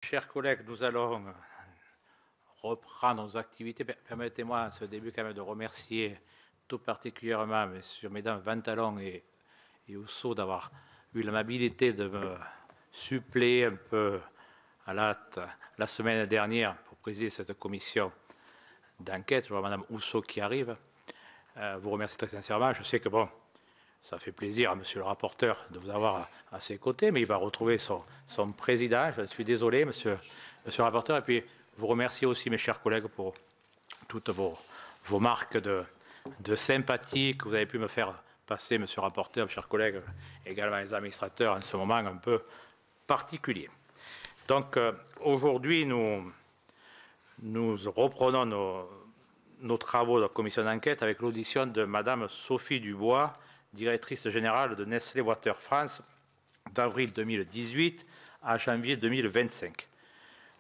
Chers collègues, nous allons reprendre nos activités. Permettez-moi à ce début quand même de remercier tout particulièrement mesdames Vantalon et Housseau d'avoir eu l'amabilité de me suppléer un peu à la semaine dernière pour présider cette commission d'enquête. Je vois Madame Housseau qui arrive. Vous remercie très sincèrement. Je sais que bon, ça fait plaisir à Monsieur le rapporteur de vous avoir à ses côtés, mais il va retrouver son président. Je suis désolé, Monsieur le rapporteur. Et puis, vous remercier aussi, mes chers collègues, pour toutes vos marques de sympathie que vous avez pu me faire passer, Monsieur le rapporteur, mes chers collègues, également les administrateurs, en ce moment un peu particulier. Donc, aujourd'hui, nous reprenons nos travaux de la commission d'enquête avec l'audition de Madame Sophie Dubois, directrice générale de Nestlé Water France, d'avril 2018 à janvier 2025.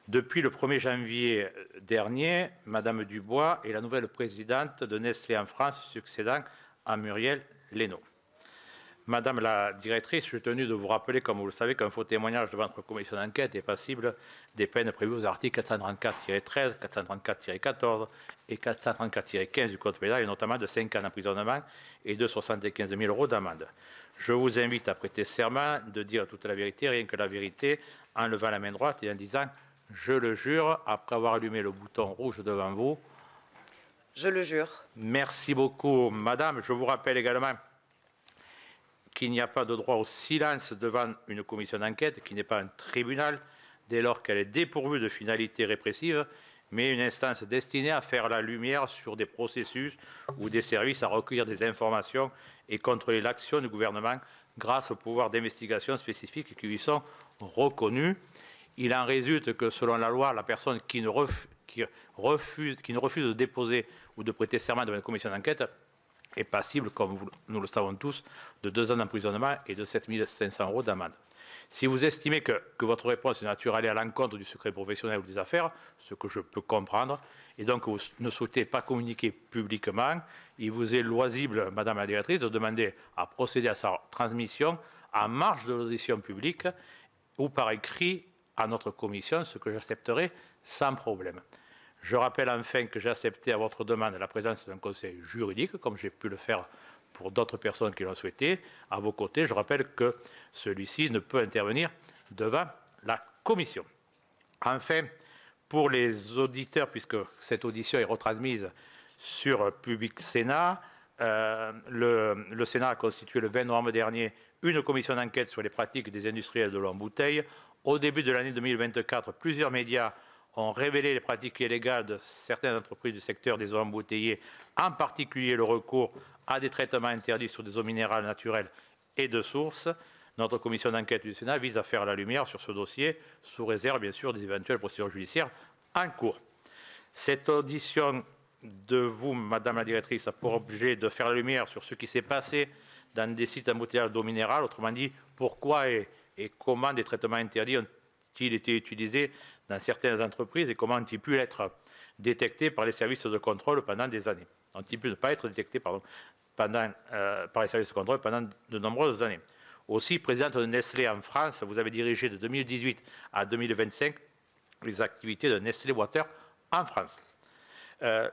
Depuis le 1er janvier dernier, Madame Dubois est la nouvelle présidente de Nestlé en France, succédant à Muriel Leno. Madame la directrice, je suis tenu de vous rappeler, comme vous le savez, qu'un faux témoignage devant notre commission d'enquête est passible des peines prévues aux articles 434-13, 434-14 et 434-15 du Code pénal, et notamment de 5 ans d'emprisonnement et de 75 000 € d'amende. Je vous invite à prêter serment de dire toute la vérité, rien que la vérité, en levant la main droite et en disant « Je le jure » après avoir allumé le bouton rouge devant vous. Je le jure. Merci beaucoup, Madame. Je vous rappelle également qu'il n'y a pas de droit au silence devant une commission d'enquête, qui n'est pas un tribunal, dès lors qu'elle est dépourvue de finalité répressive, mais une instance destinée à faire la lumière sur des processus ou des services, à recueillir des informations et contrôler l'action du gouvernement grâce aux pouvoirs d'investigation spécifiques qui lui sont reconnus. Il en résulte que, selon la loi, la personne qui ne refuse de déposer ou de prêter serment devant une commission d'enquête est passible, comme nous le savons tous, de 2 ans d'emprisonnement et de 7 500 € d'amende. Si vous estimez que votre réponse est nature à aller à l'encontre du secret professionnel ou des affaires, ce que je peux comprendre, et donc vous ne souhaitez pas communiquer publiquement, il vous est loisible, Madame la directrice, de demander à procéder à sa transmission en marge de l'audition publique ou par écrit à notre commission, ce que j'accepterai sans problème. Je rappelle enfin que j'ai accepté à votre demande la présence d'un conseil juridique, comme j'ai pu le faire pour d'autres personnes qui l'ont souhaité. À vos côtés, je rappelle que celui-ci ne peut intervenir devant la commission. Enfin, pour les auditeurs, puisque cette audition est retransmise sur Public Sénat, le Sénat a constitué le 20 novembre dernier une commission d'enquête sur les pratiques des industriels de l'eau en bouteille. Au début de l'année 2024, plusieurs médias ont révélé les pratiques illégales de certaines entreprises du secteur des eaux embouteillées, en particulier le recours à des traitements interdits sur des eaux minérales naturelles et de source. Notre commission d'enquête du Sénat vise à faire la lumière sur ce dossier, sous réserve bien sûr des éventuelles procédures judiciaires en cours. Cette audition de vous, Madame la directrice, a pour objet de faire la lumière sur ce qui s'est passé dans des sites embouteillage d'eau minérale, autrement dit, pourquoi et comment des traitements interdits ont-ils été utilisés dans certaines entreprises et comment ont-ils pu être détectés par les services de contrôle pendant des années. Ont-ils pu ne pas être détectés par les services de contrôle pendant de nombreuses années. Aussi, présidente de Nestlé en France, vous avez dirigé de 2018 à 2025 les activités de Nestlé Water en France.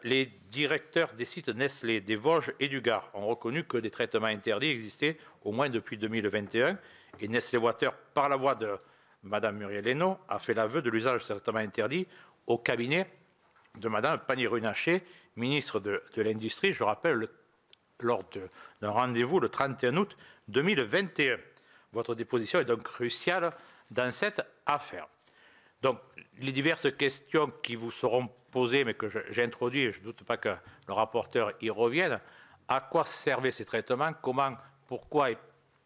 Les directeurs des sites Nestlé des Vosges et du Gard ont reconnu que des traitements interdits existaient au moins depuis 2021 et Nestlé Water, par la voix de Madame Muriel Leno, a fait l'aveu de l'usage de ces traitements interdits au cabinet de Madame Pannier-Runacher, ministre de l'Industrie, je rappelle, lors d'un rendez-vous le 31 août 2021. Votre déposition est donc cruciale dans cette affaire. Donc, les diverses questions qui vous seront posées, mais que j'ai introduites, et je ne doute pas que le rapporteur y revienne, à quoi servaient ces traitements, comment, pourquoi et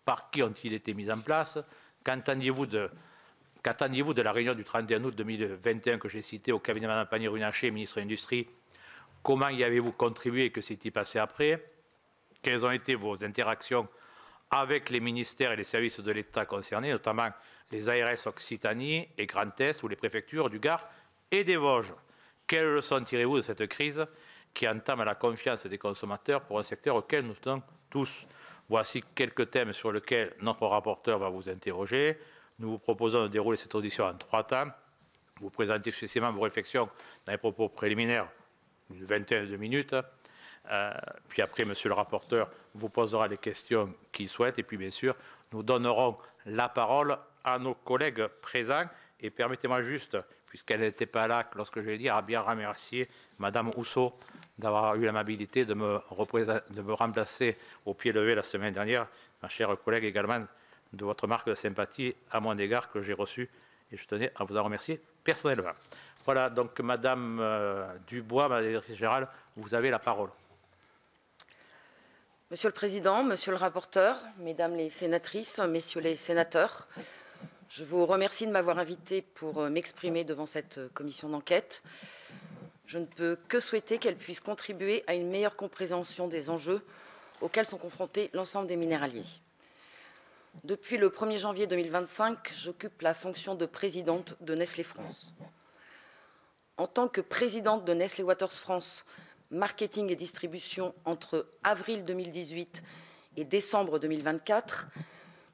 par qui ont-ils été mis en place, qu'attendiez-vous de la réunion du 31 août 2021 que j'ai citée au cabinet de Mme Pannier-Runacher, ministre de l'Industrie? Comment y avez-vous contribué et que s'est-il passé après? Quelles ont été vos interactions avec les ministères et les services de l'État concernés, notamment les ARS Occitanie et Grand Est ou les préfectures du Gard et des Vosges? Quelles leçons tirez-vous de cette crise qui entame la confiance des consommateurs pour un secteur auquel nous tenons tous? Voici quelques thèmes sur lesquels notre rapporteur va vous interroger. Nous vous proposons de dérouler cette audition en 3 temps. vous présenter succinctement vos réflexions dans les propos préliminaires, une vingtaine de minutes. Puis après, monsieur le rapporteur vous posera les questions qu'il souhaite. Et puis, bien sûr, nous donnerons la parole à nos collègues présents. Et permettez-moi juste, puisqu'elle n'était pas là lorsque je l'ai dit, à bien remercier Madame Housseau d'avoir eu l'amabilité de me remplacer au pied levé la semaine dernière. Ma chère collègue également, de votre marque de sympathie à mon égard que j'ai reçue. Et je tenais à vous en remercier personnellement. Voilà, donc Madame Dubois, Madame la directrice générale, vous avez la parole. Monsieur le Président, Monsieur le rapporteur, Mesdames les sénatrices, Messieurs les sénateurs, je vous remercie de m'avoir invité pour m'exprimer devant cette commission d'enquête. Je ne peux que souhaiter qu'elle puisse contribuer à une meilleure compréhension des enjeux auxquels sont confrontés l'ensemble des minéraliers. Depuis le 1er janvier 2025, j'occupe la fonction de présidente de Nestlé France. En tant que présidente de Nestlé Waters France, marketing et distribution entre avril 2018 et décembre 2024,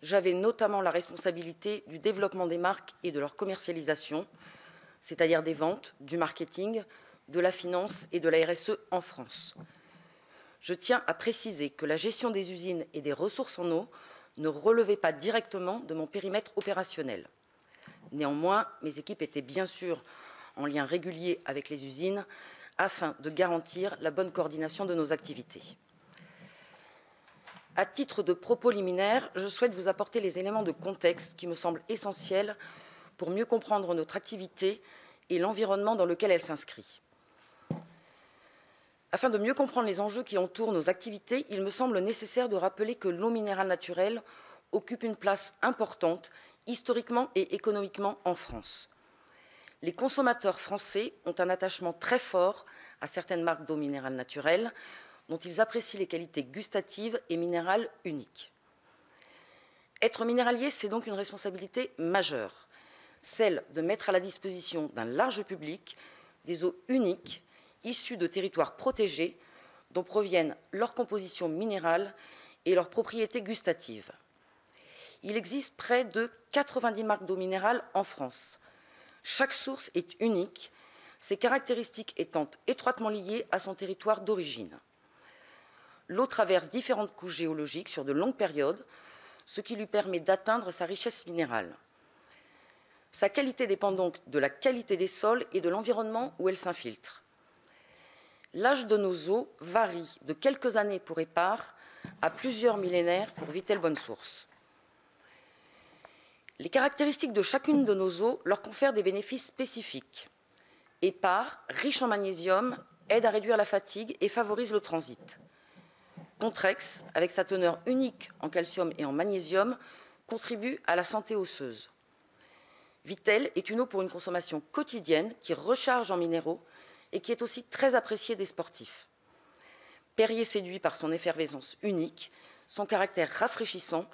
j'avais notamment la responsabilité du développement des marques et de leur commercialisation, c'est-à-dire des ventes, du marketing, de la finance et de la RSE en France. Je tiens à préciser que la gestion des usines et des ressources en eau ne relevait pas directement de mon périmètre opérationnel. Néanmoins, mes équipes étaient bien sûr en lien régulier avec les usines afin de garantir la bonne coordination de nos activités. À titre de propos liminaire, je souhaite vous apporter les éléments de contexte qui me semblent essentiels pour mieux comprendre notre activité et l'environnement dans lequel elle s'inscrit. Afin de mieux comprendre les enjeux qui entourent nos activités, il me semble nécessaire de rappeler que l'eau minérale naturelle occupe une place importante historiquement et économiquement en France. Les consommateurs français ont un attachement très fort à certaines marques d'eau minérale naturelle dont ils apprécient les qualités gustatives et minérales uniques. Être minéralier, c'est donc une responsabilité majeure, celle de mettre à la disposition d'un large public des eaux uniques issues de territoires protégés dont proviennent leur composition minérale et leurs propriétés gustatives. Il existe près de 90 marques d'eau minérale en France. Chaque source est unique, ses caractéristiques étant étroitement liées à son territoire d'origine. L'eau traverse différentes couches géologiques sur de longues périodes, ce qui lui permet d'atteindre sa richesse minérale. Sa qualité dépend donc de la qualité des sols et de l'environnement où elle s'infiltre. L'âge de nos eaux varie de quelques années pour épars à plusieurs millénaires pour Vittel Bonne Source. Les caractéristiques de chacune de nos eaux leur confèrent des bénéfices spécifiques. Épars, riche en magnésium, aide à réduire la fatigue et favorise le transit. Contrex, avec sa teneur unique en calcium et en magnésium, contribue à la santé osseuse. Vittel est une eau pour une consommation quotidienne qui recharge en minéraux et qui est aussi très appréciée des sportifs. Perrier séduit par son effervescence unique, son caractère rafraîchissant,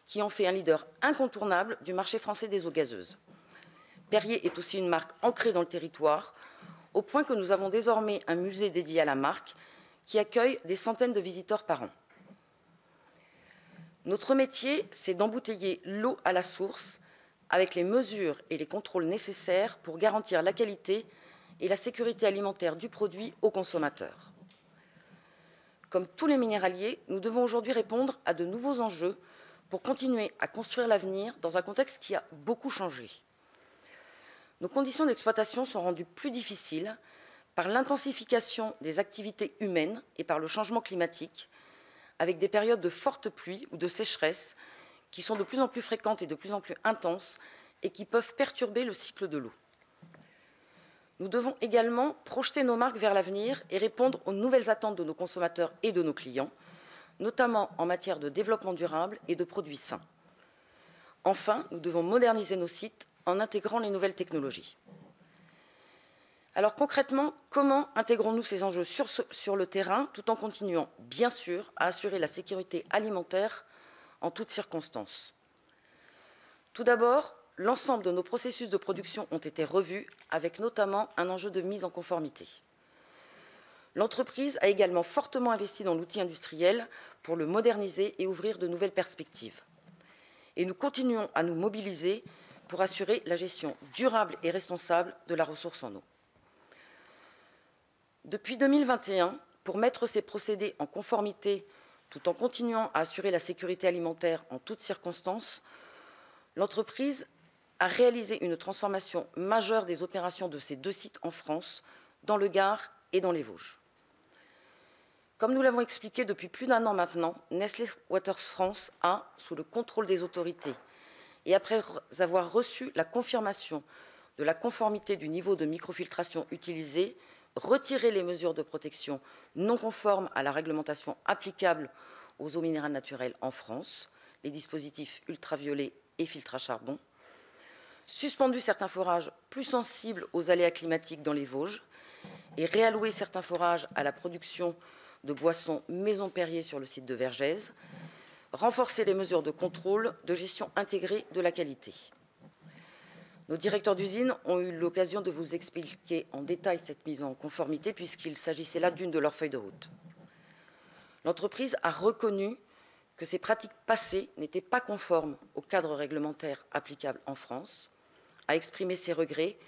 qui en fait un leader incontournable du marché français des eaux gazeuses. Perrier est aussi une marque ancrée dans le territoire, au point que nous avons désormais un musée dédié à la marque qui accueille des centaines de visiteurs par an. Notre métier, c'est d'embouteiller l'eau à la source avec les mesures et les contrôles nécessaires pour garantir la qualité et la sécurité alimentaire du produit aux consommateurs. Comme tous les minéraliers, nous devons aujourd'hui répondre à de nouveaux enjeux pour continuer à construire l'avenir dans un contexte qui a beaucoup changé. Nos conditions d'exploitation sont rendues plus difficiles par l'intensification des activités humaines et par le changement climatique, avec des périodes de fortes pluies ou de sécheresse qui sont de plus en plus fréquentes et de plus en plus intenses et qui peuvent perturber le cycle de l'eau. Nous devons également projeter nos marques vers l'avenir et répondre aux nouvelles attentes de nos consommateurs et de nos clients, notamment en matière de développement durable et de produits sains. Enfin, nous devons moderniser nos sites en intégrant les nouvelles technologies. Alors concrètement, comment intégrons-nous ces enjeux sur le terrain tout en continuant, bien sûr, à assurer la sécurité alimentaire en toutes circonstances? Tout d'abord, l'ensemble de nos processus de production ont été revus, avec notamment un enjeu de mise en conformité. L'entreprise a également fortement investi dans l'outil industriel pour le moderniser et ouvrir de nouvelles perspectives. Et nous continuons à nous mobiliser pour assurer la gestion durable et responsable de la ressource en eau. Depuis 2021, pour mettre ces procédés en conformité tout en continuant à assurer la sécurité alimentaire en toutes circonstances, l'entreprise a réalisé une transformation majeure des opérations de ces 2 sites en France, dans le Gard et dans les Vosges. Comme nous l'avons expliqué depuis plus d'1 an maintenant, Nestlé Waters France a, sous le contrôle des autorités et après avoir reçu la confirmation de la conformité du niveau de microfiltration utilisé, retiré les mesures de protection non conformes à la réglementation applicable aux eaux minérales naturelles en France, les dispositifs ultraviolets et filtres à charbon, suspendu certains forages plus sensibles aux aléas climatiques dans les Vosges et réalloué certains forages à la production de boissons Maison Perrier sur le site de Vergès, renforcer les mesures de contrôle de gestion intégrée de la qualité. Nos directeurs d'usine ont eu l'occasion de vous expliquer en détail cette mise en conformité puisqu'il s'agissait là d'une de leurs feuilles de route. L'entreprise a reconnu que ces pratiques passées n'étaient pas conformes au cadre réglementaire applicable en France, a exprimé ses regrets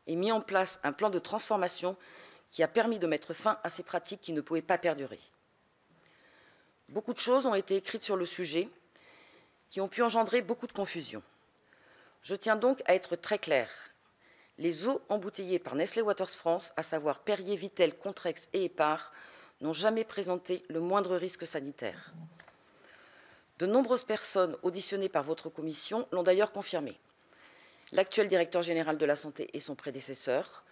et mis en place un plan de transformation qui a permis de mettre fin à ces pratiques qui ne pouvaient pas perdurer. Beaucoup de choses ont été écrites sur le sujet qui ont pu engendrer beaucoup de confusion. Je tiens donc à être très clair. Les eaux embouteillées par Nestlé Waters France, à savoir Perrier, Vittel, Contrex et Épar, n'ont jamais présenté le moindre risque sanitaire. De nombreuses personnes auditionnées par votre commission l'ont d'ailleurs confirmé. L'actuel directeur général de la santé et son prédécesseur,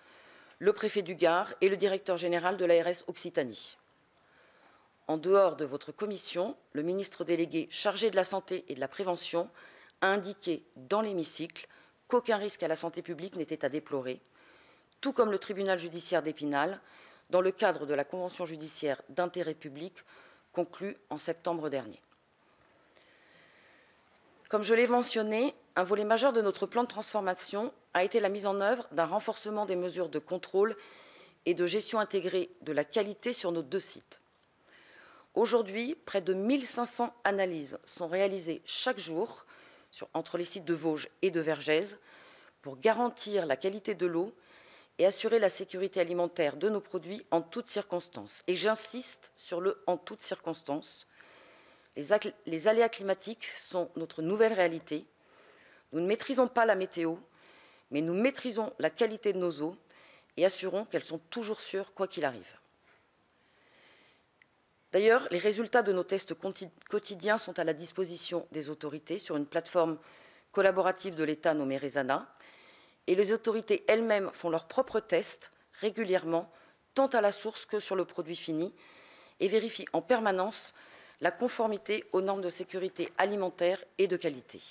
le préfet du Gard et le directeur général de l'ARS Occitanie. En dehors de votre commission, le ministre délégué chargé de la santé et de la prévention a indiqué dans l'hémicycle qu'aucun risque à la santé publique n'était à déplorer, tout comme le tribunal judiciaire d'Épinal, dans le cadre de la convention judiciaire d'intérêt public conclue en septembre dernier. Comme je l'ai mentionné, un volet majeur de notre plan de transformation a été la mise en œuvre d'un renforcement des mesures de contrôle et de gestion intégrée de la qualité sur nos 2 sites. Aujourd'hui, près de 1500 analyses sont réalisées chaque jour entre les sites de Vosges et de Vergès pour garantir la qualité de l'eau et assurer la sécurité alimentaire de nos produits en toutes circonstances. Et j'insiste sur le « en toutes circonstances ». Les aléas climatiques sont notre nouvelle réalité. Nous ne maîtrisons pas la météo, mais nous maîtrisons la qualité de nos eaux et assurons qu'elles sont toujours sûres quoi qu'il arrive. D'ailleurs, les résultats de nos tests quotidiens sont à la disposition des autorités sur une plateforme collaborative de l'État nommée Resana, et les autorités elles-mêmes font leurs propres tests régulièrement, tant à la source que sur le produit fini, et vérifient en permanence la conformité aux normes de sécurité alimentaire et de qualité.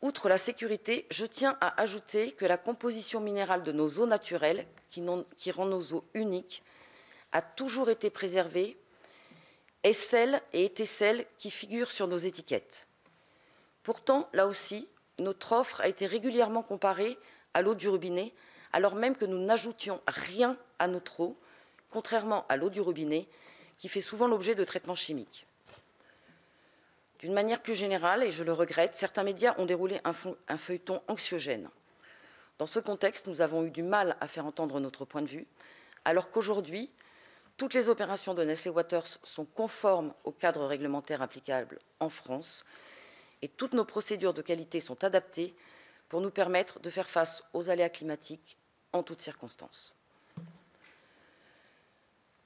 Outre la sécurité, je tiens à ajouter que la composition minérale de nos eaux naturelles, qui rend nos eaux uniques, a toujours été préservée et était celle qui figure sur nos étiquettes. Pourtant, là aussi, notre offre a été régulièrement comparée à l'eau du robinet, alors même que nous n'ajoutions rien à notre eau, contrairement à l'eau du robinet, qui fait souvent l'objet de traitements chimiques. D'une manière plus générale, et je le regrette, certains médias ont déroulé un feuilleton anxiogène. Dans ce contexte, nous avons eu du mal à faire entendre notre point de vue, alors qu'aujourd'hui, toutes les opérations de Nestlé Waters sont conformes au cadre réglementaire applicable en France et toutes nos procédures de qualité sont adaptées pour nous permettre de faire face aux aléas climatiques en toutes circonstances.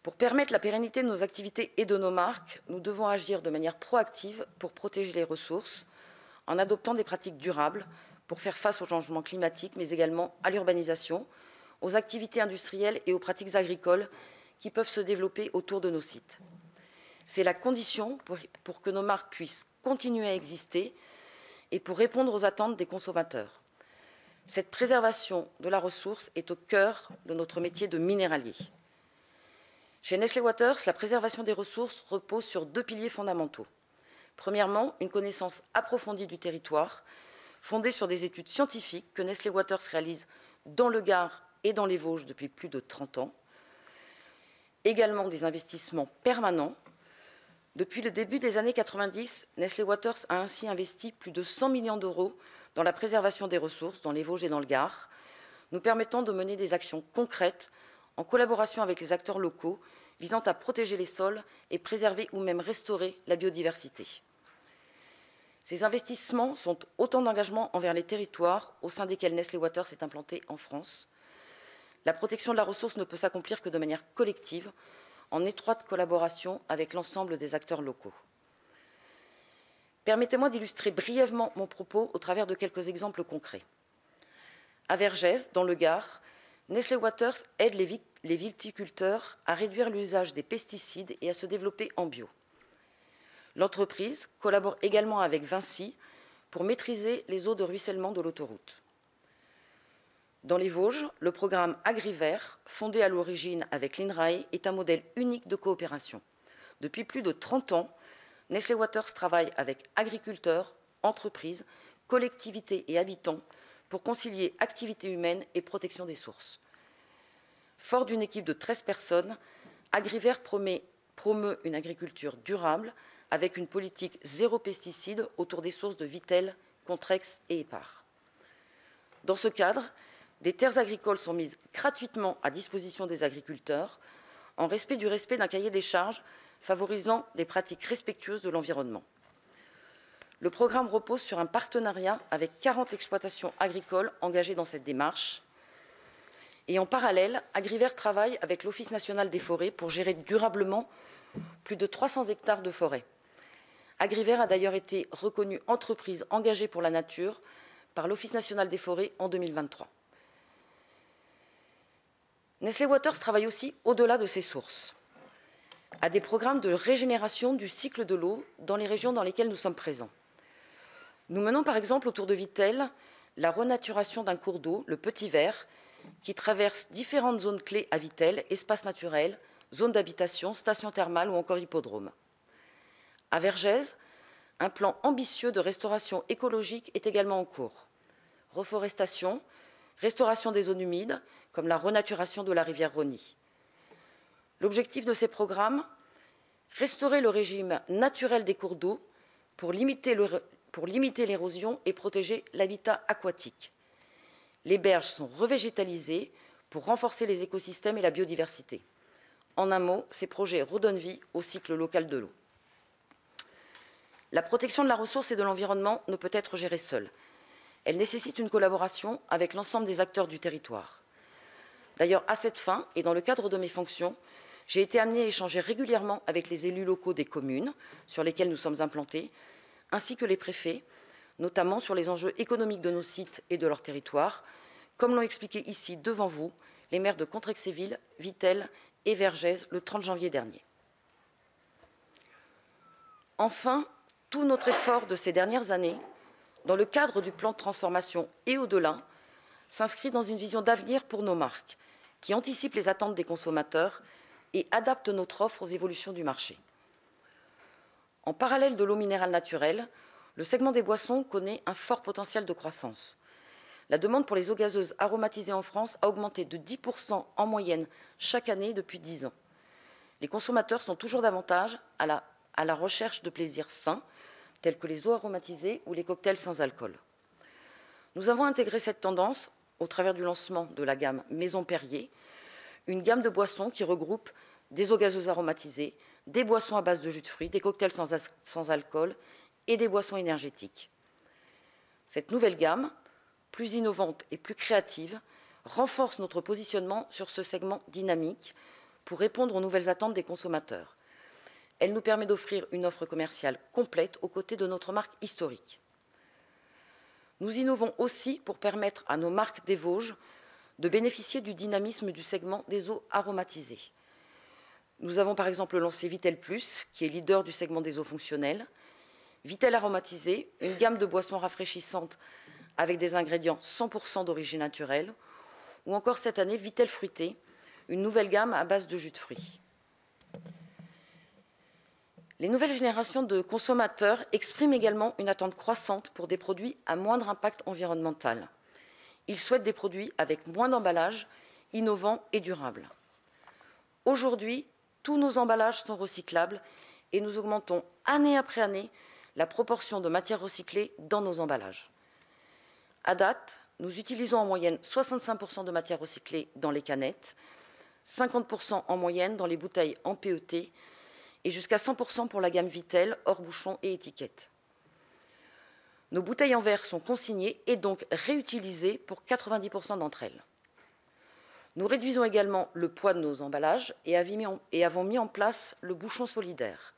Pour permettre la pérennité de nos activités et de nos marques, nous devons agir de manière proactive pour protéger les ressources en adoptant des pratiques durables pour faire face au changement climatique, mais également à l'urbanisation, aux activités industrielles et aux pratiques agricoles qui peuvent se développer autour de nos sites. C'est la condition pour que nos marques puissent continuer à exister et pour répondre aux attentes des consommateurs. Cette préservation de la ressource est au cœur de notre métier de minéralier. Chez Nestlé Waters, la préservation des ressources repose sur 2 piliers fondamentaux. Premièrement, une connaissance approfondie du territoire, fondée sur des études scientifiques que Nestlé Waters réalise dans le Gard et dans les Vosges depuis plus de 30 ans. Également des investissements permanents Depuis le début des années 90, Nestlé Waters a ainsi investi plus de 100 millions d'euros dans la préservation des ressources, dans les Vosges et dans le Gard, nous permettant de mener des actions concrètes en collaboration avec les acteurs locaux visant à protéger les sols et préserver ou même restaurer la biodiversité. Ces investissements sont autant d'engagements envers les territoires au sein desquels Nestlé Waters est implanté en France. La protection de la ressource ne peut s'accomplir que de manière collective, en étroite collaboration avec l'ensemble des acteurs locaux. Permettez-moi d'illustrer brièvement mon propos au travers de quelques exemples concrets. À Vergès, dans le Gard, Nestlé Waters aide les viticulteurs à réduire l'usage des pesticides et à se développer en bio. L'entreprise collabore également avec Vinci pour maîtriser les eaux de ruissellement de l'autoroute. Dans les Vosges, le programme AgriVert, fondé à l'origine avec l'INRAE, est un modèle unique de coopération. Depuis plus de 30 ans, Nestlé Waters travaille avec agriculteurs, entreprises, collectivités et habitants pour concilier activité humaine et protection des sources. Fort d'une équipe de 13 personnes, AgriVert promeut une agriculture durable avec une politique zéro pesticide autour des sources de Vittel, Contrex et Épar. Dans ce cadre, des terres agricoles sont mises gratuitement à disposition des agriculteurs en respect d'un cahier des charges favorisant des pratiques respectueuses de l'environnement. Le programme repose sur un partenariat avec 40 exploitations agricoles engagées dans cette démarche. Et en parallèle, AgriVert travaille avec l'Office national des forêts pour gérer durablement plus de 300 hectares de forêt. AgriVert a d'ailleurs été reconnu entreprise engagée pour la nature par l'Office national des forêts en 2023. Nestlé Waters travaille aussi au-delà de ses sources, à des programmes de régénération du cycle de l'eau dans les régions dans lesquelles nous sommes présents. Nous menons par exemple autour de Vittel la renaturation d'un cours d'eau, le Petit Vert, qui traverse différentes zones clés à Vittel, espaces naturels, zones d'habitation, stations thermales ou encore hippodromes. À Vergès, un plan ambitieux de restauration écologique est également en cours. Reforestation, restauration des zones humides, comme la renaturation de la rivière Rony. L'objectif de ces programmes, restaurer le régime naturel des cours d'eau pour limiter l'érosion et protéger l'habitat aquatique. Les berges sont revégétalisées pour renforcer les écosystèmes et la biodiversité. En un mot, ces projets redonnent vie au cycle local de l'eau. La protection de la ressource et de l'environnement ne peut être gérée seule. Elle nécessite une collaboration avec l'ensemble des acteurs du territoire. D'ailleurs, à cette fin, et dans le cadre de mes fonctions, j'ai été amenée à échanger régulièrement avec les élus locaux des communes sur lesquelles nous sommes implantés, ainsi que les préfets, notamment sur les enjeux économiques de nos sites et de leur territoire, comme l'ont expliqué ici devant vous les maires de Contrexéville, Vittel et Vergès le 30 janvier dernier. Enfin, tout notre effort de ces dernières années, dans le cadre du plan de transformation et au-delà, s'inscrit dans une vision d'avenir pour nos marques, qui anticipe les attentes des consommateurs et adapte notre offre aux évolutions du marché. En parallèle de l'eau minérale naturelle, le segment des boissons connaît un fort potentiel de croissance. La demande pour les eaux gazeuses aromatisées en France a augmenté de 10% en moyenne chaque année depuis 10 ans. Les consommateurs sont toujours davantage à la recherche de plaisirs sains, tels que les eaux aromatisées ou les cocktails sans alcool. Nous avons intégré cette tendance au travers du lancement de la gamme Maison Perrier, une gamme de boissons qui regroupe des eaux gazeuses aromatisées, des boissons à base de jus de fruits, des cocktails sans alcool et des boissons énergétiques. Cette nouvelle gamme, plus innovante et plus créative, renforce notre positionnement sur ce segment dynamique pour répondre aux nouvelles attentes des consommateurs. Elle nous permet d'offrir une offre commerciale complète aux côtés de notre marque historique. Nous innovons aussi pour permettre à nos marques des Vosges de bénéficier du dynamisme du segment des eaux aromatisées. Nous avons par exemple lancé Vittel Plus, qui est leader du segment des eaux fonctionnelles, Vittel Aromatisé, une gamme de boissons rafraîchissantes avec des ingrédients 100% d'origine naturelle, ou encore cette année Vittel Fruité, une nouvelle gamme à base de jus de fruits. Les nouvelles générations de consommateurs expriment également une attente croissante pour des produits à moindre impact environnemental. Ils souhaitent des produits avec moins d'emballage, innovants et durables. Aujourd'hui, tous nos emballages sont recyclables et nous augmentons année après année la proportion de matières recyclées dans nos emballages. À date, nous utilisons en moyenne 65% de matières recyclées dans les canettes, 50% en moyenne dans les bouteilles en PET et jusqu'à 100% pour la gamme Vitel, hors bouchon et étiquette. Nos bouteilles en verre sont consignées et donc réutilisées pour 90% d'entre elles. Nous réduisons également le poids de nos emballages et avons mis en place le bouchon solidaire.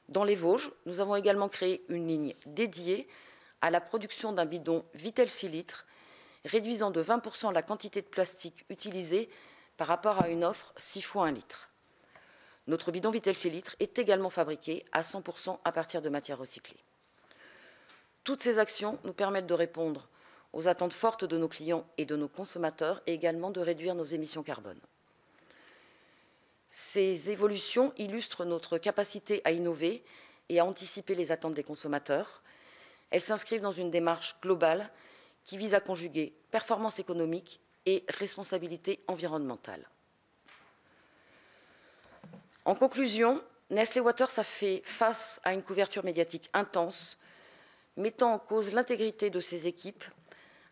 Dans les Vosges, nous avons également créé une ligne dédiée à la production d'un bidon Vitel 6 litres, réduisant de 20% la quantité de plastique utilisée par rapport à une offre 6 fois 1 litre. Notre bidon Vitel 6 litres est également fabriqué à 100% à partir de matières recyclées. Toutes ces actions nous permettent de répondre aux attentes fortes de nos clients et de nos consommateurs et également de réduire nos émissions carbone. Ces évolutions illustrent notre capacité à innover et à anticiper les attentes des consommateurs. Elles s'inscrivent dans une démarche globale qui vise à conjuguer performance économique et responsabilité environnementale. En conclusion, Nestlé Waters a fait face à une couverture médiatique intense, mettant en cause l'intégrité de ses équipes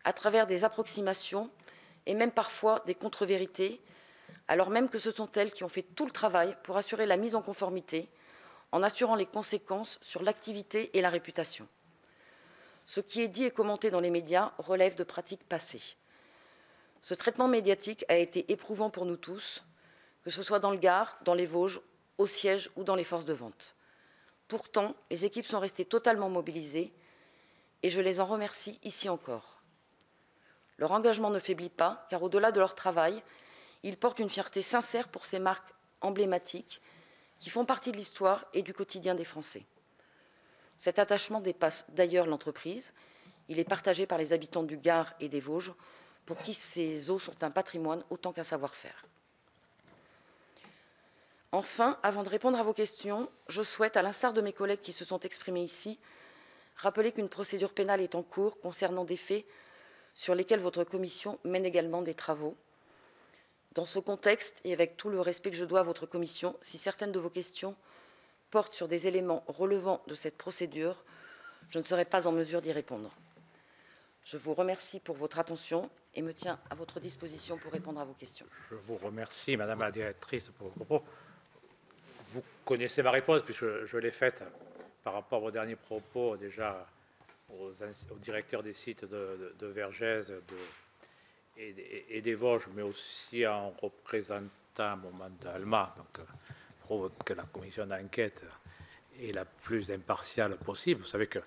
à travers des approximations et même parfois des contre-vérités, alors même que ce sont elles qui ont fait tout le travail pour assurer la mise en conformité, en assurant les conséquences sur l'activité et la réputation. Ce qui est dit et commenté dans les médias relève de pratiques passées. Ce traitement médiatique a été éprouvant pour nous tous, que ce soit dans le Gard, dans les Vosges, au siège ou dans les forces de vente. Pourtant, les équipes sont restées totalement mobilisées et je les en remercie ici encore. Leur engagement ne faiblit pas, car au-delà de leur travail, ils portent une fierté sincère pour ces marques emblématiques qui font partie de l'histoire et du quotidien des Français. Cet attachement dépasse d'ailleurs l'entreprise. Il est partagé par les habitants du Gard et des Vosges, pour qui ces eaux sont un patrimoine autant qu'un savoir-faire. Enfin, avant de répondre à vos questions, je souhaite, à l'instar de mes collègues qui se sont exprimés ici, rappeler qu'une procédure pénale est en cours concernant des faits sur lesquels votre commission mène également des travaux. Dans ce contexte, et avec tout le respect que je dois à votre commission, si certaines de vos questions portent sur des éléments relevant de cette procédure, je ne serai pas en mesure d'y répondre. Je vous remercie pour votre attention et me tiens à votre disposition pour répondre à vos questions. Je vous remercie, Madame la Directrice, pour vos propos. Vous connaissez ma réponse, puisque je l'ai faite par rapport à vos derniers propos, déjà aux directeurs des sites de Vergès et des Vosges, mais aussi en représentant mon mandat ALMA, donc prouve que la commission d'enquête est la plus impartiale possible. Vous savez que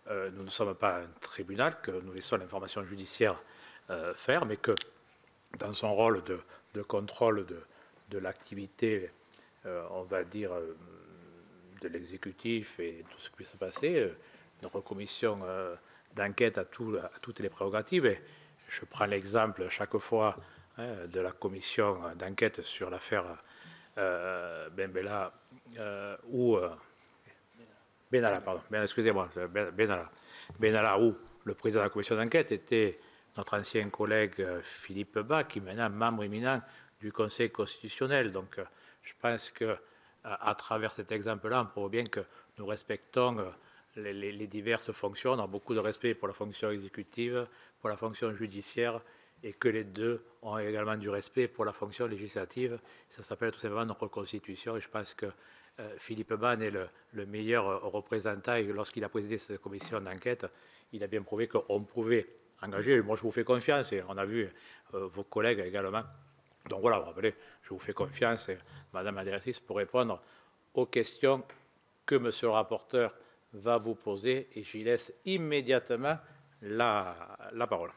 nous ne sommes pas un tribunal, que nous laissons l'information judiciaire faire, mais que dans son rôle de contrôle de l'activité, on va dire, de l'exécutif et tout ce qui peut se passer, notre commission d'enquête a toutes les prérogatives. Et je prends l'exemple chaque fois de la commission d'enquête sur l'affaire Benalla ou Benalla, pardon, excusez-moi, Benalla, où le président de la commission d'enquête était notre ancien collègue Philippe Bas, qui est maintenant membre éminent du Conseil constitutionnel. Donc, je pense qu'à travers cet exemple-là, on prouve bien que nous respectons les diverses fonctions. On a beaucoup de respect pour la fonction exécutive, pour la fonction judiciaire, et que les deux ont également du respect pour la fonction législative. Ça s'appelle tout simplement notre Constitution, et je pense que Philippe Bas est le meilleur représentant, et lorsqu'il a présidé cette commission d'enquête, il a bien prouvé qu'on pouvait engager. Moi, je vous fais confiance, et on a vu vos collègues également. Donc voilà, vous rappelez, je vous fais confiance, Madame la Directrice, pour répondre aux questions que Monsieur le rapporteur va vous poser, et j'y laisse immédiatement la parole.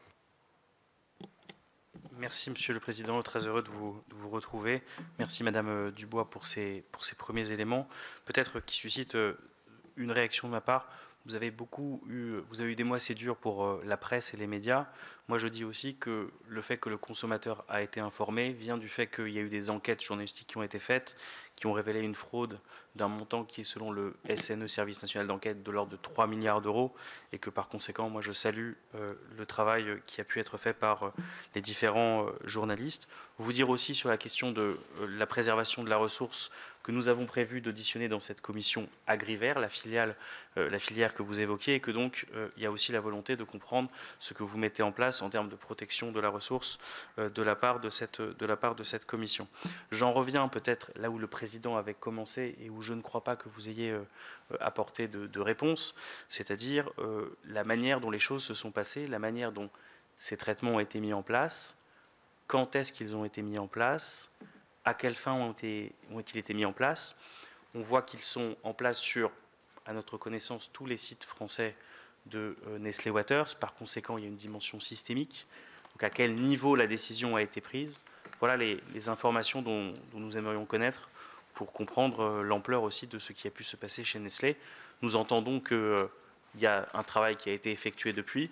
Merci, Monsieur le Président. Très heureux de vous retrouver. Merci, Madame Dubois, pour ces premiers éléments. Peut-être qui suscitent une réaction de ma part. Vous avez eu des mois assez durs pour la presse et les médias. Moi, je dis aussi que le fait que le consommateur a été informé vient du fait qu'il y a eu des enquêtes journalistiques qui ont été faites, qui ont révélé une fraude d'un montant qui est, selon le SNE, Service National d'Enquête, de l'ordre de 3 milliards d'euros, et que par conséquent, moi, je salue le travail qui a pu être fait par les différents journalistes. Vous dire aussi sur la question de la préservation de la ressource, que nous avons prévu d'auditionner dans cette commission Agriver, la filière que vous évoquiez, et que donc il y a aussi la volonté de comprendre ce que vous mettez en place en termes de protection de la ressource de la part de cette commission. J'en reviens peut-être là où le président avait commencé et où je ne crois pas que vous ayez apporté de réponse, c'est-à-dire la manière dont les choses se sont passées, la manière dont ces traitements ont été mis en place, quand est-ce qu'ils ont été mis en place, à quelle fin ont-ils été mis en place. On voit qu'ils sont en place sur, à notre connaissance, tous les sites français de Nestlé Waters. Par conséquent, il y a une dimension systémique. Donc, à quel niveau la décision a été prise. Voilà les informations dont nous aimerions connaître pour comprendre l'ampleur aussi de ce qui a pu se passer chez Nestlé. Nous entendons qu'il y a un travail qui a été effectué depuis,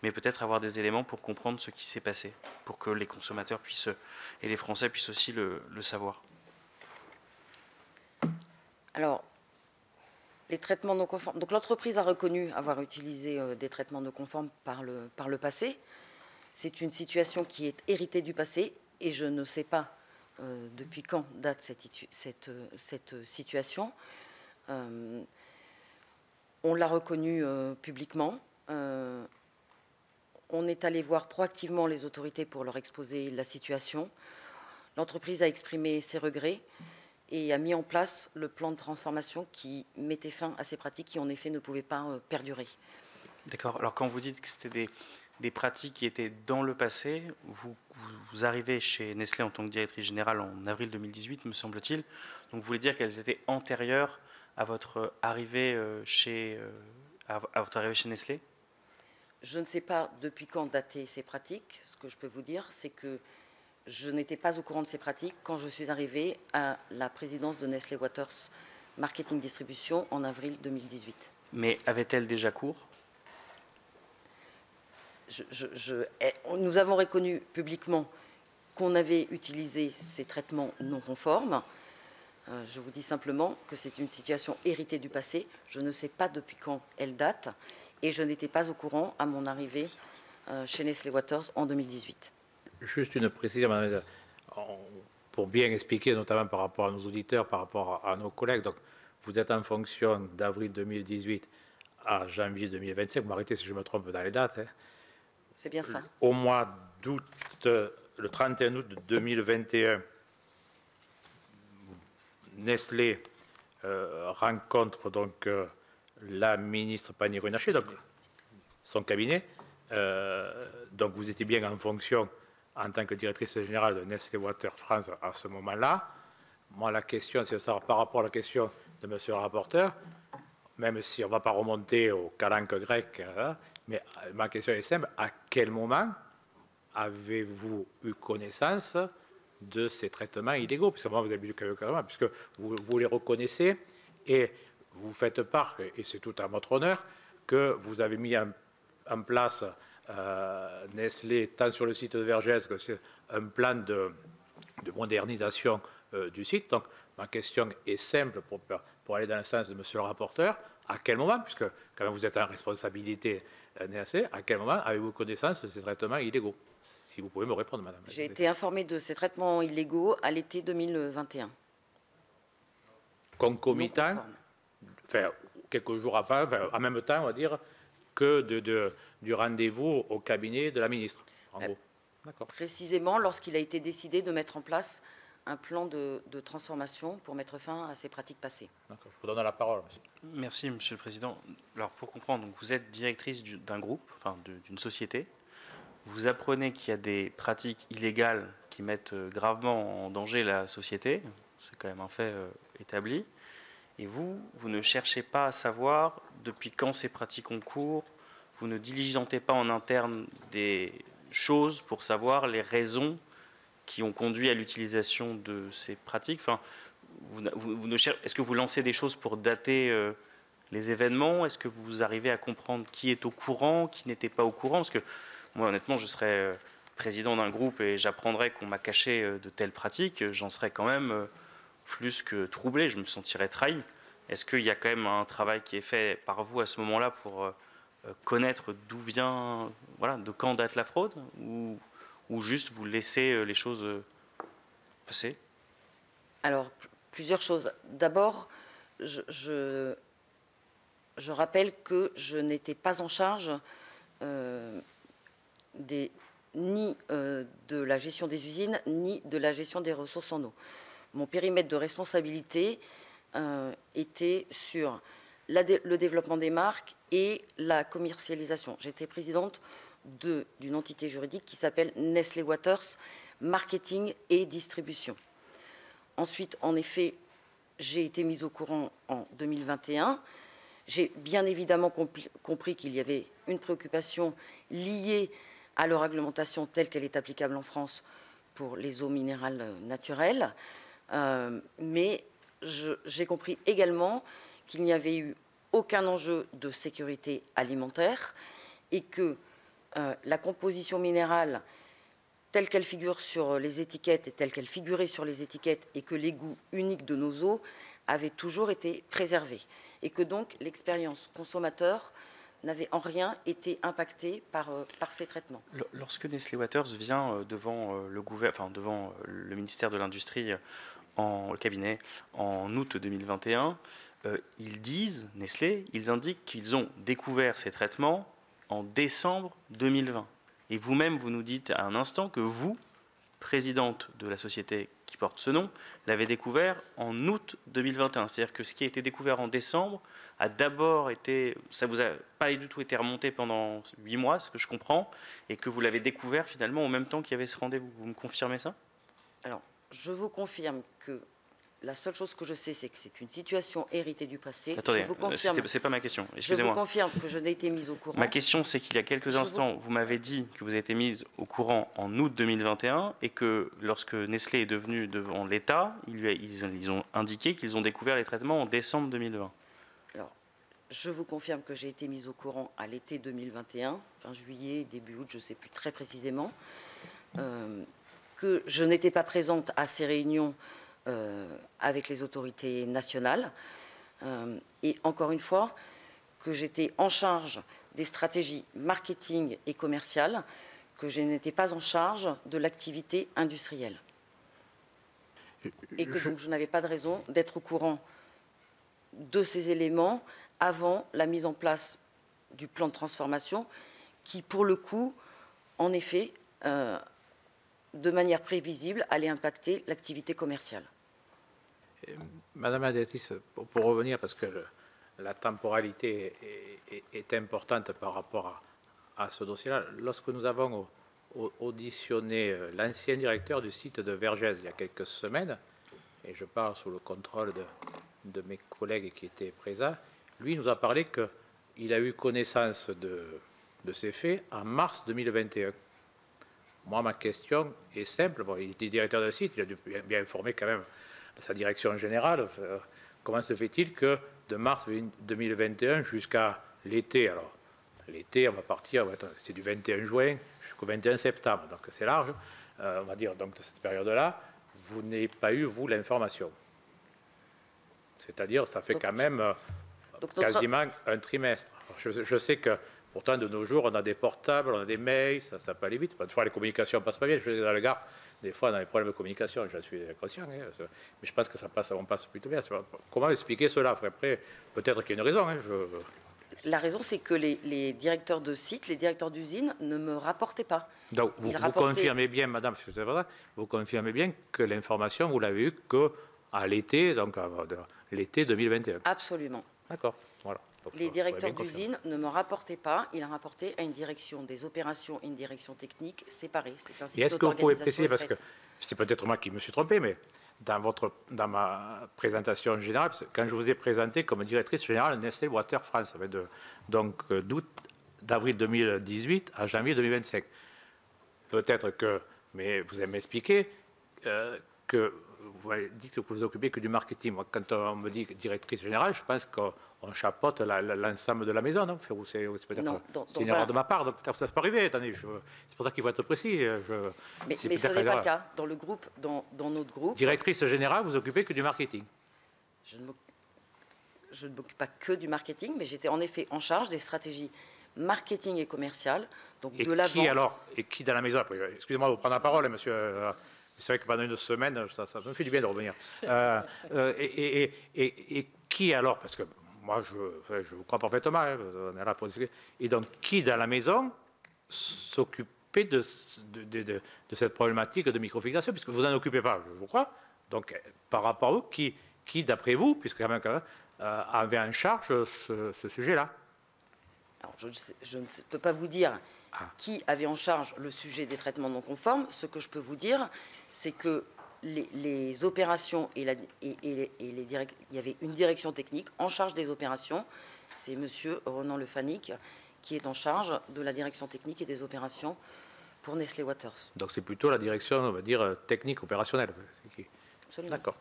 mais peut-être avoir des éléments pour comprendre ce qui s'est passé, pour que les consommateurs puissent, et les Français puissent aussi le savoir. Alors, les traitements non conformes. Donc l'entreprise a reconnu avoir utilisé des traitements non conformes par le passé. C'est une situation qui est héritée du passé et je ne sais pas depuis quand date cette situation. On l'a reconnu publiquement. On est allé voir proactivement les autorités pour leur exposer la situation. L'entreprise a exprimé ses regrets et a mis en place le plan de transformation qui mettait fin à ces pratiques qui, en effet, ne pouvaient pas perdurer. D'accord. Alors, quand vous dites que c'était des pratiques qui étaient dans le passé, vous arrivez chez Nestlé en tant que directrice générale en avril 2018, me semble-t-il. Donc, vous voulez dire qu'elles étaient antérieures à votre arrivée chez Nestlé ? Je ne sais pas depuis quand dataient ces pratiques. Ce que je peux vous dire, c'est que je n'étais pas au courant de ces pratiques quand je suis arrivée à la présidence de Nestlé Waters Marketing Distribution en avril 2018. Mais avait-elle déjà cours ? Nous avons reconnu publiquement qu'on avait utilisé ces traitements non conformes. Je vous dis simplement que c'est une situation héritée du passé. Je ne sais pas depuis quand elle date. Et je n'étais pas au courant à mon arrivée chez Nestlé Waters en 2018. Juste une précision, madame, pour bien expliquer, notamment par rapport à nos auditeurs, par rapport à nos collègues. Donc, vous êtes en fonction d'avril 2018 à janvier 2025. Vous m'arrêtez si je me trompe dans les dates. Hein. C'est bien ça. Au mois d'août, le 31 août 2021, Nestlé rencontre donc la ministre Pannier-Runacher, donc son cabinet. Donc vous étiez bien en fonction en tant que directrice générale de Nestlé Waters France à ce moment-là. Moi, la question, c'est de savoir par rapport à la question de monsieur le rapporteur, même si on ne va pas remonter aux calanques grecs, hein, mais ma question est simple, à quel moment avez-vous eu connaissance de ces traitements illégaux? Puisque moi, vous avez vu puisque vous les reconnaissez et vous faites part, et c'est tout à votre honneur, que vous avez mis en place Nestlé, tant sur le site de Vergès que sur un plan de modernisation du site. Donc, ma question est simple pour aller dans le sens de monsieur le rapporteur. À quel moment, puisque quand même vous êtes en responsabilité NSC, à quel moment avez-vous connaissance de ces traitements illégaux? Si vous pouvez me répondre, madame. J'ai été informée de ces traitements illégaux à l'été 2021. Concomitant, enfin, quelques jours avant, enfin, en même temps, on va dire, que du rendez-vous au cabinet de la ministre, en gros. D'accord. Précisément lorsqu'il a été décidé de mettre en place un plan de transformation pour mettre fin à ces pratiques passées. D'accord. Je vous donne la parole, monsieur. Merci, Monsieur le Président. Alors, pour comprendre, donc, vous êtes directrice d'un groupe, enfin d'une société. Vous apprenez qu'il y a des pratiques illégales qui mettent gravement en danger la société. C'est quand même un fait établi. Et vous ne cherchez pas à savoir depuis quand ces pratiques ont cours. Vous ne diligentez pas en interne des choses pour savoir les raisons qui ont conduit à l'utilisation de ces pratiques. Enfin, est-ce que vous lancez des choses pour dater les événements? Est-ce que vous arrivez à comprendre qui est au courant, qui n'était pas au courant? Parce que moi, honnêtement, je serais président d'un groupe et j'apprendrais qu'on m'a caché de telles pratiques. J'en serais quand même plus que troublé. Je me sentirais trahi. Est-ce qu'il y a quand même un travail qui est fait par vous à ce moment-là pour connaître d'où vient, voilà, de quand date la fraude, ou juste vous laissez les choses passer? Alors, Plusieurs choses. D'abord, je rappelle que je n'étais pas en charge ni de la gestion des usines, ni de la gestion des ressources en eau. Mon périmètre de responsabilité était sur le développement des marques et la commercialisation. J'étais présidente d'une entité juridique qui s'appelle Nestlé Waters, marketing et distribution. Ensuite, en effet, j'ai été mise au courant en 2021. J'ai bien évidemment compris qu'il y avait une préoccupation liée à la réglementation telle qu'elle est applicable en France pour les eaux minérales naturelles. Mais j'ai compris également qu'il n'y avait eu aucun enjeu de sécurité alimentaire et que la composition minérale telle qu'elle figure sur les étiquettes et telle qu'elle figurait sur les étiquettes et que les goûts uniques de nos eaux avaient toujours été préservés et que donc l'expérience consommateur n'avait en rien été impactée par ces traitements. Lorsque Nestlé Waters vient devant le ministère de l'Industrie au cabinet en août 2021, ils disent, Nestlé, ils indiquent qu'ils ont découvert ces traitements en décembre 2020. Et vous-même, vous nous dites à un instant que vous, présidente de la société qui porte ce nom, l'avez découvert en août 2021. C'est-à-dire que ce qui a été découvert en décembre a d'abord été, ça vous a pas du tout été remonté pendant 8 mois, ce que je comprends, et que vous l'avez découvert finalement au même temps qu'il y avait ce rendez-vous. Vous me confirmez ça? Alors, je vous confirme que la seule chose que je sais, c'est que c'est une situation héritée du passé. Attendez, c'est pas ma question. Excusez-moi. Je vous confirme que je n'ai été mise au courant. Ma question, c'est qu'il y a quelques instants, vous m'avez dit que vous avez été mise au courant en août 2021 et que lorsque Nestlé est devenu devant l'État, ils ont indiqué qu'ils ont découvert les traitements en décembre 2020. Alors, je vous confirme que j'ai été mise au courant à l'été 2021, fin juillet, début août, je ne sais plus très précisément, que je n'étais pas présente à ces réunions avec les autorités nationales et encore une fois que j'étais en charge des stratégies marketing et commerciales, que je n'étais pas en charge de l'activité industrielle et que donc je n'avais pas de raison d'être au courant de ces éléments avant la mise en place du plan de transformation qui pour le coup en effet de manière prévisible, allait impacter l'activité commerciale. Madame la directrice, pour revenir, parce que la temporalité est importante par rapport à ce dossier-là, lorsque nous avons auditionné l'ancien directeur du site de Vergès il y a quelques semaines, et je parle sous le contrôle de mes collègues qui étaient présents, lui nous a parlé qu'il a eu connaissance de ces faits en mars 2021. Moi, ma question est simple. Bon, il était directeur de site, il a dû bien informer quand même de sa direction générale. Comment se fait-il que de mars 2021 jusqu'à l'été, alors l'été, on va partir, c'est du 21 juin jusqu'au 21 septembre, donc c'est large, on va dire, donc de cette période-là, vous n'avez pas eu, vous, l'information. C'est-à-dire, ça fait quand même quasiment un trimestre. Alors, je sais que pourtant, de nos jours, on a des portables, on a des mails, ça peut aller vite. Des fois, les communications ne passent pas bien. Je suis dans le Gard, des fois, on a des problèmes de communication, je suis conscient. Hein, mais je pense que on passe plutôt bien. Comment expliquer cela? Après, peut-être qu'il y a une raison. Hein, La raison, c'est que les directeurs de site, les directeurs d'usine ne me rapportaient pas. Donc, vous confirmez bien, madame, vous confirmez bien que l'information, vous l'avez eue qu'à l'été, donc l'été 2021. Absolument. D'accord, voilà. Donc, les directeurs d'usine ne me rapportaient pas, il a rapporté à une direction des opérations et une direction technique séparée. C'est ainsi que est-ce que vous pouvez préciser, parce que c'est peut-être moi qui me suis trompé, mais dans ma présentation générale, quand je vous ai présenté comme directrice générale Nestlé Waters France, donc d'avril 2018 à janvier 2025, peut-être que, mais vous allez m'expliquer que vous dites que vous vous occupez que du marketing. Moi, quand on me dit directrice générale, je pense qu'on chapeaute l'ensemble de la maison. Non, c'est peut-être une erreur de ma part. Donc peut-être ça peut arriver. Attendez, c'est pour ça qu'il faut être précis. Mais ce n'est pas le cas. Dans le groupe, dans notre groupe. Directrice générale, vous vous occupez que du marketing. Je ne m'occupe pas que du marketing, mais j'étais en effet en charge des stratégies marketing et commerciales. Donc et de la qui vente. Alors, et qui dans la maison? Excusez-moi de vous prendre la parole, monsieur. C'est vrai que pendant une semaine, ça me fait du bien de revenir. Et qui alors, parce que moi je vous crois parfaitement, hein, on est là pour discuter. Et donc qui dans la maison s'occupait de cette problématique de microfixation, puisque vous n'en occupez pas, je vous crois. Donc par rapport à vous, qui d'après vous, puisque quand même, avait en charge ce sujet-là? Alors, je ne peux pas vous dire qui avait en charge le sujet des traitements non conformes. Ce que je peux vous dire, c'est que les opérations il y avait une direction technique en charge des opérations. C'est monsieur Ronan Lefanic qui est en charge de la direction technique et des opérations pour Nestlé Waters. Donc c'est plutôt la direction, on va dire, technique opérationnelle. Absolument. D'accord.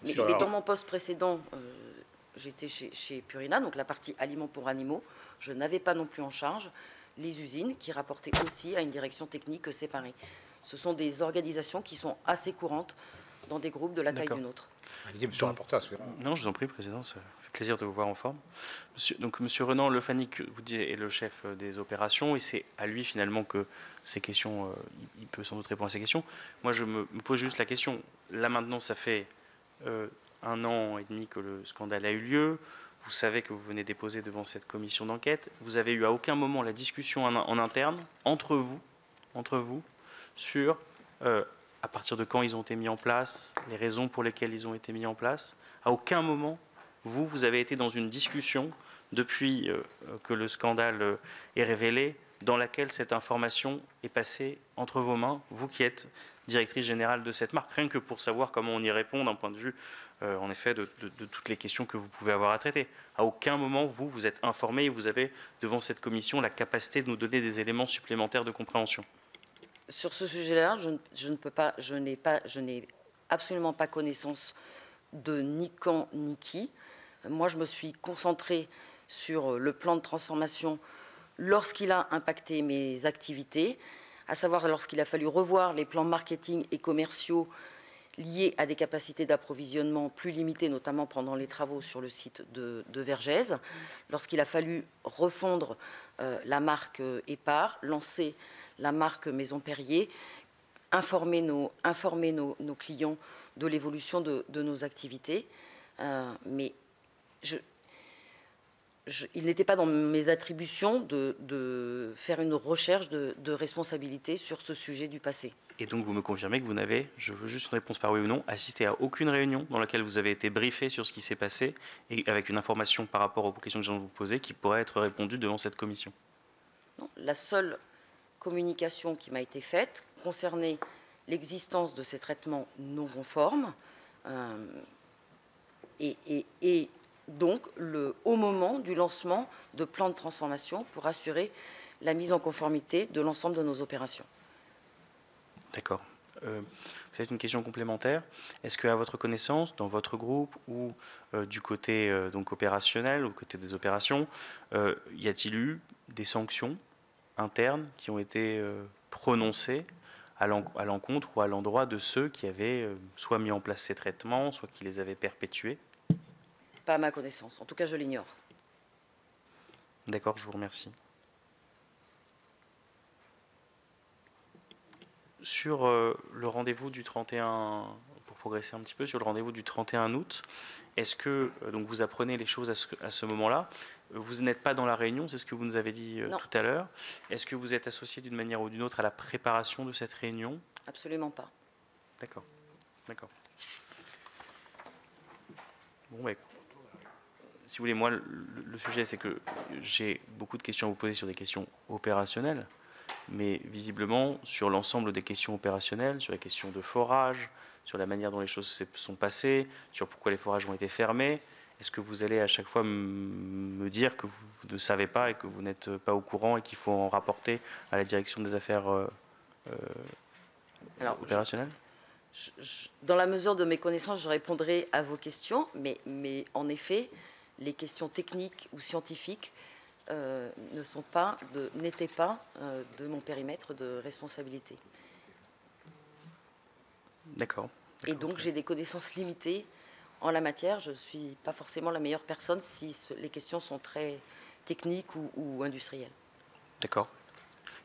Mais dans mon poste précédent, j'étais chez Purina, donc la partie aliments pour animaux. Je n'avais pas non plus en charge les usines qui rapportaient aussi à une direction technique séparée. Ce sont des organisations qui sont assez courantes dans des groupes de la taille du nôtre. Allez-y, monsieur le rapporteur. Non, je vous en prie, Président, ça fait plaisir de vous voir en forme. Monsieur Renan Lefanic, vous dites, est le chef des opérations, et c'est à lui finalement que ces questions, il peut sans doute répondre à ces questions. Moi, je me pose juste la question. Là maintenant, ça fait 1 an et demi que le scandale a eu lieu. Vous savez que vous venez déposer devant cette commission d'enquête. Vous avez eu à aucun moment la discussion en interne entre vous sur à partir de quand ils ont été mis en place, les raisons pour lesquelles ils ont été mis en place. À aucun moment, vous avez été dans une discussion depuis que le scandale est révélé, dans laquelle cette information est passée entre vos mains, vous qui êtes directrice générale de cette marque, rien que pour savoir comment on y répond d'un point de vue, en effet, de toutes les questions que vous pouvez avoir à traiter. À aucun moment, vous êtes informé et vous avez, devant cette commission, la capacité de nous donner des éléments supplémentaires de compréhension. Sur ce sujet-là, je n'ai absolument pas connaissance de ni quand ni qui. Moi, je me suis concentrée sur le plan de transformation lorsqu'il a impacté mes activités, à savoir lorsqu'il a fallu revoir les plans marketing et commerciaux liés à des capacités d'approvisionnement plus limitées, notamment pendant les travaux sur le site de Vergès, lorsqu'il a fallu refondre la marque Épar, lancer la marque Maison Perrier, informer nos clients de l'évolution de nos activités. Mais il n'était pas dans mes attributions de faire une recherche de responsabilité sur ce sujet du passé. Et donc vous me confirmez que vous n'avez, je veux juste une réponse par oui ou non, assisté à aucune réunion dans laquelle vous avez été briefé sur ce qui s'est passé et avec une information par rapport aux questions que je viens de vous poser qui pourrait être répondue devant cette commission? Non, la seule communication qui m'a été faite concernait l'existence de ces traitements non conformes et donc au moment du lancement de plans de transformation pour assurer la mise en conformité de l'ensemble de nos opérations. D'accord. Peut-être une question complémentaire. Est-ce qu'à votre connaissance, dans votre groupe ou du côté donc opérationnel, au côté des opérations, y a-t-il eu des sanctions internes qui ont été prononcées à l'encontre ou à l'endroit de ceux qui avaient soit mis en place ces traitements, soit qui les avaient perpétués? Pas à ma connaissance. En tout cas, je l'ignore. D'accord, je vous remercie. Sur le rendez-vous du 31, pour progresser un petit peu, sur le rendez-vous du 31 août, est-ce que donc vous apprenez les choses à ce moment-là? Vous n'êtes pas dans la réunion, c'est ce que vous nous avez dit tout à l'heure. Est-ce que vous êtes associé d'une manière ou d'une autre à la préparation de cette réunion? Absolument pas. D'accord. D'accord. Bon, bah, si vous voulez, moi, le sujet, c'est que j'ai beaucoup de questions à vous poser sur des questions opérationnelles, mais visiblement, sur l'ensemble des questions opérationnelles, sur la question de forage, sur la manière dont les choses se sont passées, sur pourquoi les forages ont été fermés, est-ce que vous allez à chaque fois me dire que vous ne savez pas et que vous n'êtes pas au courant et qu'il faut en rapporter à la direction des affaires opérationnelles? Dans la mesure de mes connaissances, je répondrai à vos questions, mais en effet, les questions techniques ou scientifiques n'étaient pas de mon périmètre de responsabilité. D'accord. Et donc j'ai des connaissances limitées en la matière. Je ne suis pas forcément la meilleure personne si les questions sont très techniques ou industrielles. D'accord.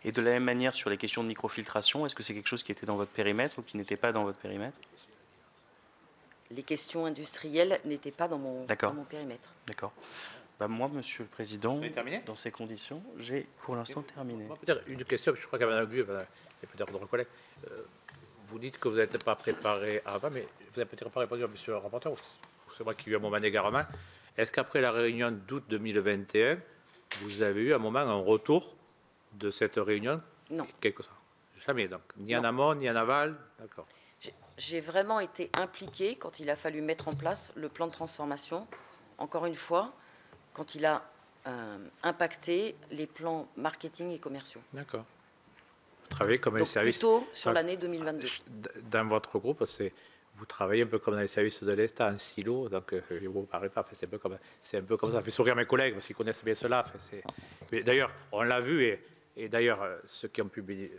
Et de la même manière, sur les questions de microfiltration, est-ce que c'est quelque chose qui était dans votre périmètre ou qui n'était pas dans votre périmètre? Les questions industrielles n'étaient pas dans mon périmètre. D'accord. Moi, Monsieur le Président, terminé dans ces conditions, j'ai pour l'instant terminé. Peut-être une question, je crois qu'à Mme Gu, et peut-être d'autres collègues, vous dites que vous n'êtes pas préparé avant, mais vous n'avez peut-être pas répondu à Monsieur le rapporteur, c'est moi qui ai eu un moment d'égarement. Est-ce qu'après la réunion d'août 2021, vous avez eu un moment, un retour de cette réunion? Non. Quelque chose. Jamais, donc. Ni en amont, ni en aval. D'accord. J'ai vraiment été impliquée quand il a fallu mettre en place le plan de transformation. Encore une fois, quand il a impacté les plans marketing et commerciaux. D'accord. Vous travaillez comme les services... Plutôt sur l'année 2022. Dans votre groupe, vous travaillez un peu comme dans les services de l'État, en silo, donc je ne vous parlez pas. C'est un peu comme ça. Ça fait sourire mes collègues parce qu'ils connaissent bien cela. D'ailleurs, on l'a vu, et d'ailleurs, ceux qui ont publié,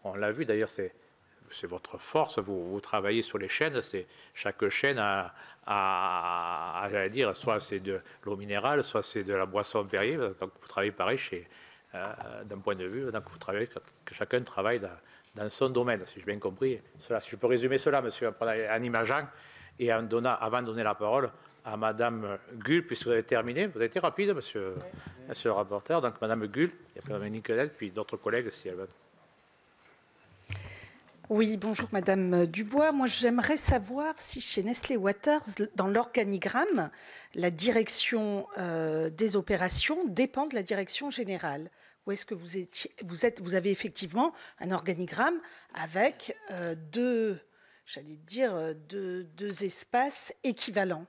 on l'a vu, d'ailleurs, c'est votre force, vous travaillez sur les chaînes, chaque chaîne j'allais dire, soit c'est de l'eau minérale, soit c'est de la boisson Perrier, donc vous travaillez pareil d'un point de vue, donc vous travaillez, que chacun travaille dans son domaine, si j'ai bien compris. Cela, si je peux résumer cela, monsieur, en imageant, et avant de donner la parole à Madame Gull, puisque vous avez terminé, vous avez été rapide, monsieur le rapporteur, donc Madame Gull, et puis Mme Nicolette, puis d'autres collègues, si elles veulent. Oui, bonjour Madame Dubois. Moi, j'aimerais savoir si chez Nestlé Waters, dans l'organigramme, la direction des opérations dépend de la direction générale. Ou est-ce que vous avez effectivement un organigramme avec deux espaces équivalents?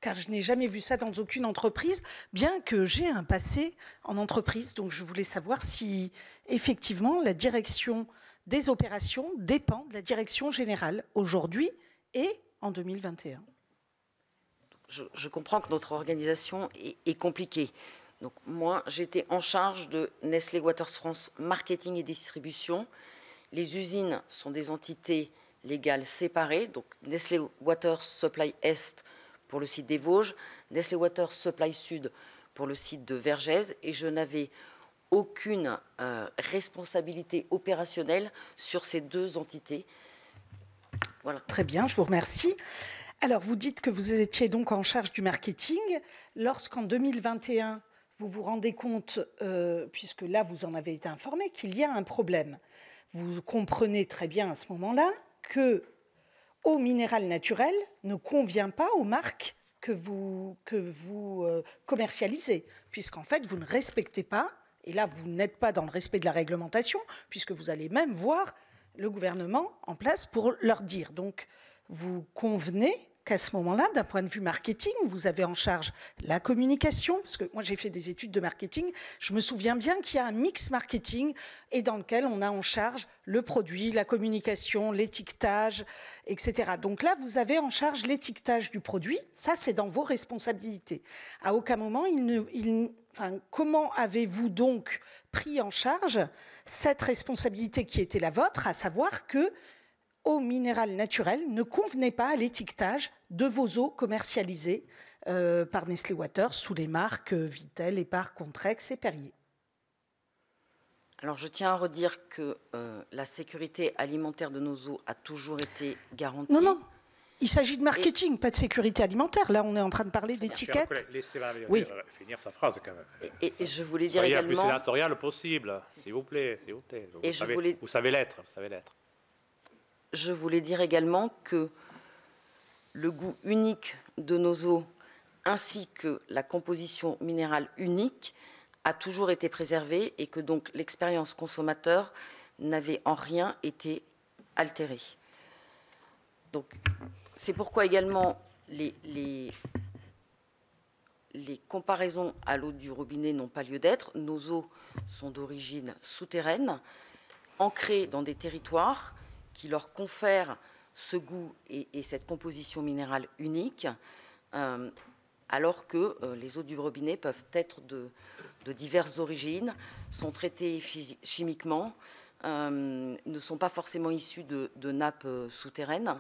Car je n'ai jamais vu ça dans aucune entreprise, bien que j'ai un passé en entreprise. Donc, je voulais savoir si effectivement la direction des opérations dépend de la direction générale aujourd'hui et en 2021. Je comprends que notre organisation est compliquée. Donc moi, j'étais en charge de Nestlé Waters France Marketing et Distribution. Les usines sont des entités légales séparées. Donc Nestlé Waters Supply Est pour le site des Vosges, Nestlé Waters Supply Sud pour le site de Vergès. Et je n'avais aucune responsabilité opérationnelle sur ces deux entités. Voilà. Très bien, je vous remercie. Alors, vous dites que vous étiez donc en charge du marketing. Lorsqu'en 2021, vous vous rendez compte, puisque là, vous en avez été informé, qu'il y a un problème. Vous comprenez très bien à ce moment-là que eau minérale naturelle ne convient pas aux marques que vous commercialisez, puisqu'en fait, vous ne respectez pas. Et là, vous n'êtes pas dans le respect de la réglementation, puisque vous allez même voir le gouvernement en place pour leur dire. Donc, vous convenez qu'à ce moment-là, d'un point de vue marketing, vous avez en charge la communication, parce que moi, j'ai fait des études de marketing. Je me souviens bien qu'il y a un mix marketing et dans lequel on a en charge le produit, la communication, l'étiquetage, etc. Donc là, vous avez en charge l'étiquetage du produit. Ça, c'est dans vos responsabilités. À aucun moment, comment avez-vous donc pris en charge cette responsabilité qui était la vôtre, à savoir que eau minérale naturelle ne convenait pas à l'étiquetage de vos eaux commercialisées par Nestlé Waters sous les marques Vittel, Épar, Contrex et Perrier? Alors, je tiens à redire que la sécurité alimentaire de nos eaux a toujours été garantie. Non. Il s'agit de marketing, pas de sécurité alimentaire. Là, on est en train de parler d'étiquette. Laissez-moi finir sa phrase quand même. Et je voulais dire également... le plus sénatorial possible, s'il vous plaît. Vous savez l'être. Je voulais dire également que le goût unique de nos eaux ainsi que la composition minérale unique a toujours été préservée et que donc l'expérience consommateur n'avait en rien été altérée. Donc, c'est pourquoi également les comparaisons à l'eau du robinet n'ont pas lieu d'être. Nos eaux sont d'origine souterraine, ancrées dans des territoires qui leur confèrent ce goût et cette composition minérale unique, alors que les eaux du robinet peuvent être de diverses origines, sont traitées chimiquement, ne sont pas forcément issues de nappes souterraines.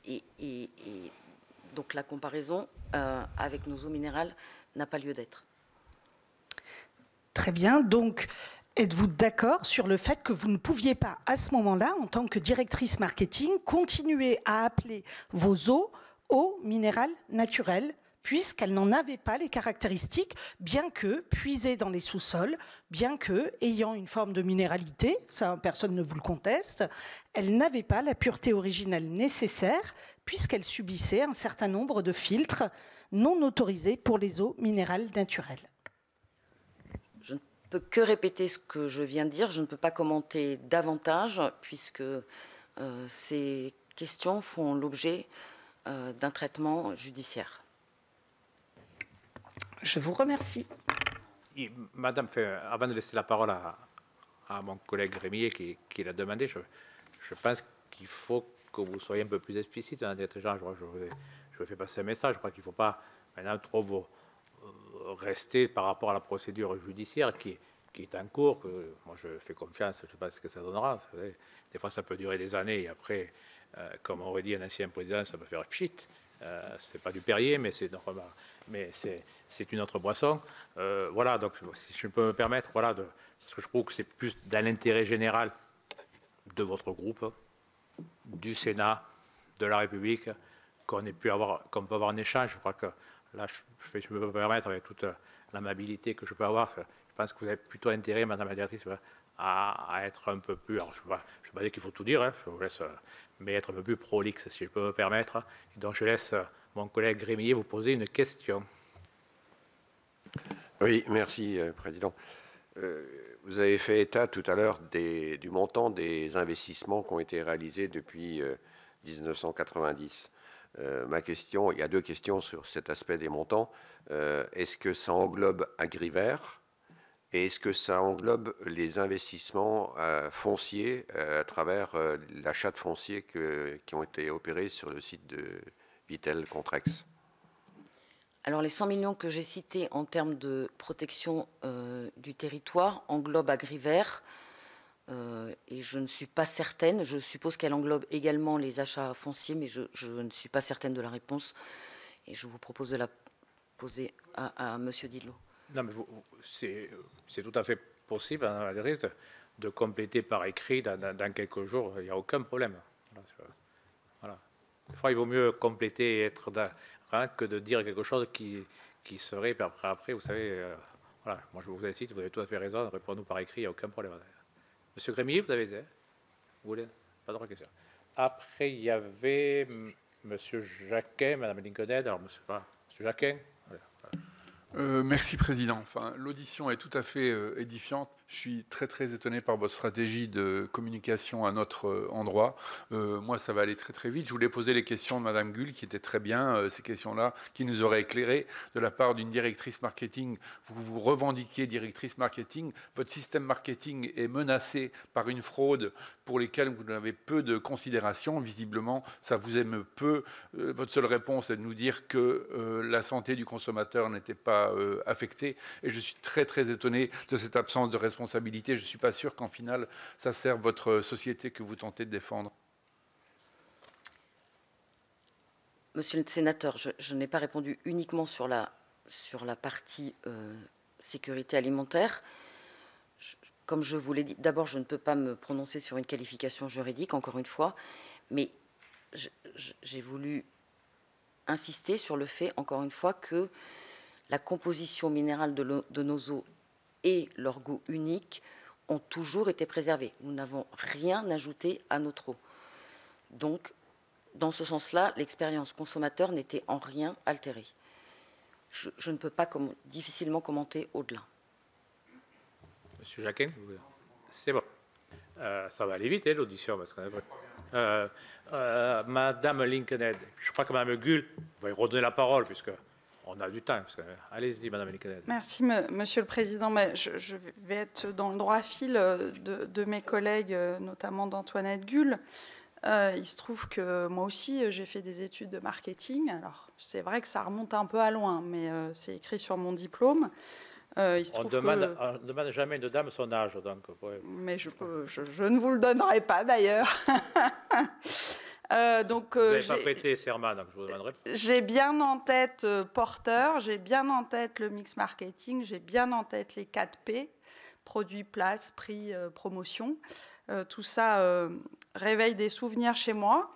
Et donc la comparaison avec nos eaux minérales n'a pas lieu d'être. Très bien. Donc, êtes-vous d'accord sur le fait que vous ne pouviez pas, à ce moment-là, en tant que directrice marketing, continuer à appeler vos eaux minérales naturelles, puisqu'elles n'en avaient pas les caractéristiques, bien que puisées dans les sous-sols, bien que ayant une forme de minéralité, ça personne ne vous le conteste, elles n'avaient pas la pureté originelle nécessaire, puisqu'elles subissaient un certain nombre de filtres non autorisés pour les eaux minérales naturelles. Je ne peux que répéter ce que je viens de dire. Je ne peux pas commenter davantage puisque ces questions font l'objet d'un traitement judiciaire. Je vous remercie. Madame, avant de laisser la parole à mon collègue Rémillet qui l'a demandé, je pense qu'il faut que vous soyez un peu plus explicite dans cet échange. Je vous fais passer un message. Je crois qu'il ne faut pas maintenant trop vous rester par rapport à la procédure judiciaire qui est en cours. Moi, je fais confiance, je ne sais pas ce que ça donnera. Vous savez, des fois, ça peut durer des années et après, comme aurait dit un ancien président, ça peut faire pchit. C'est pas du Perrier, mais c'est une autre boisson. Voilà, donc si je peux me permettre, voilà, parce que je trouve que c'est plus dans l'intérêt général de votre groupe, du Sénat, de la République, qu'on peut avoir un échange. Je crois que là, je peux me permettre, avec toute l'amabilité que je peux avoir, je pense que vous avez plutôt intérêt, Madame la Directrice, à être un peu plus, alors je ne vais pas dire qu'il faut tout dire, hein, je vous laisse, mais être un peu plus prolixe, si je peux me permettre. Et donc, je laisse mon collègue Rémillet vous poser une question. Oui, merci, Président. Vous avez fait état tout à l'heure du montant des investissements qui ont été réalisés depuis 1990. Ma question, il y a deux questions sur cet aspect des montants. Est-ce que ça englobe Agriver et est-ce que ça englobe les investissements fonciers à travers l'achat de fonciers qui ont été opérés sur le site de Vittel-Contrex? Alors les 100 millions que j'ai cités en termes de protection du territoire englobent Agriver et je ne suis pas certaine, je suppose qu'elle englobe également les achats fonciers, mais je ne suis pas certaine de la réponse et je vous propose de la poser à M. Didlot. Non, mais c'est tout à fait possible, Madame la Directrice, de compléter par écrit dans quelques jours, il n'y a aucun problème. Voilà. Des il vaut mieux compléter et être rien que de dire quelque chose qui serait, après, vous savez, voilà, moi je vous incite, vous avez tout à fait raison, répondez-nous par écrit, il n'y a aucun problème. Monsieur Grémillet, vous avez dit, vous voulez? Pas d'autres questions. Après, il y avait Monsieur Jacquin, Madame Lincolnhead, alors Monsieur Jacquin. Merci Président. Enfin, l'audition est tout à fait édifiante. Je suis très étonné par votre stratégie de communication à notre endroit. Moi, ça va aller très vite. Je voulais poser les questions de Madame Gull, qui étaient très bien, ces questions-là, qui nous auraient éclairé de la part d'une directrice marketing. Vous vous revendiquez directrice marketing. Votre système marketing est menacé par une fraude pour lesquelles vous avez peu de considération. Visiblement, ça vous émeut peu. Votre seule réponse est de nous dire que la santé du consommateur n'était pas affectée. Et je suis très étonné de cette absence de responsabilité. Je ne suis pas sûr qu'en final, ça serve votre société que vous tentez de défendre. Monsieur le sénateur, je n'ai pas répondu uniquement sur la partie sécurité alimentaire. Comme je vous l'ai dit, d'abord, je ne peux pas me prononcer sur une qualification juridique, encore une fois, mais j'ai voulu insister sur le fait, encore une fois, que la composition minérale de nos eaux et leur goût unique ont toujours été préservés. Nous n'avons rien ajouté à notre eau. Donc, dans ce sens-là, l'expérience consommateur n'était en rien altérée. Je ne peux pas difficilement commenter au-delà. Monsieur Jacquin, c'est bon. Ça va aller vite, l'audition, parce qu'on Madame Lincolnhead, je crois que Madame Gull va y redonner la parole, puisque on a du temps. Allez-y, Madame Lincolnhead. Merci, Monsieur le Président. Mais je vais être dans le droit fil de mes collègues, notamment d'Antoinette Gull. Il se trouve que moi aussi, j'ai fait des études de marketing. Alors, c'est vrai que ça remonte un peu à loin, mais c'est écrit sur mon diplôme. On ne demande jamais une dame son âge. Donc, ouais. Mais je ne vous le donnerai pas, d'ailleurs. Vous n'avez pas prêté serment, donc je vous demanderai. J'ai bien en tête Porter, j'ai bien en tête le mix marketing, j'ai bien en tête les 4 P, produit, place, prix, promotion. Tout ça réveille des souvenirs chez moi.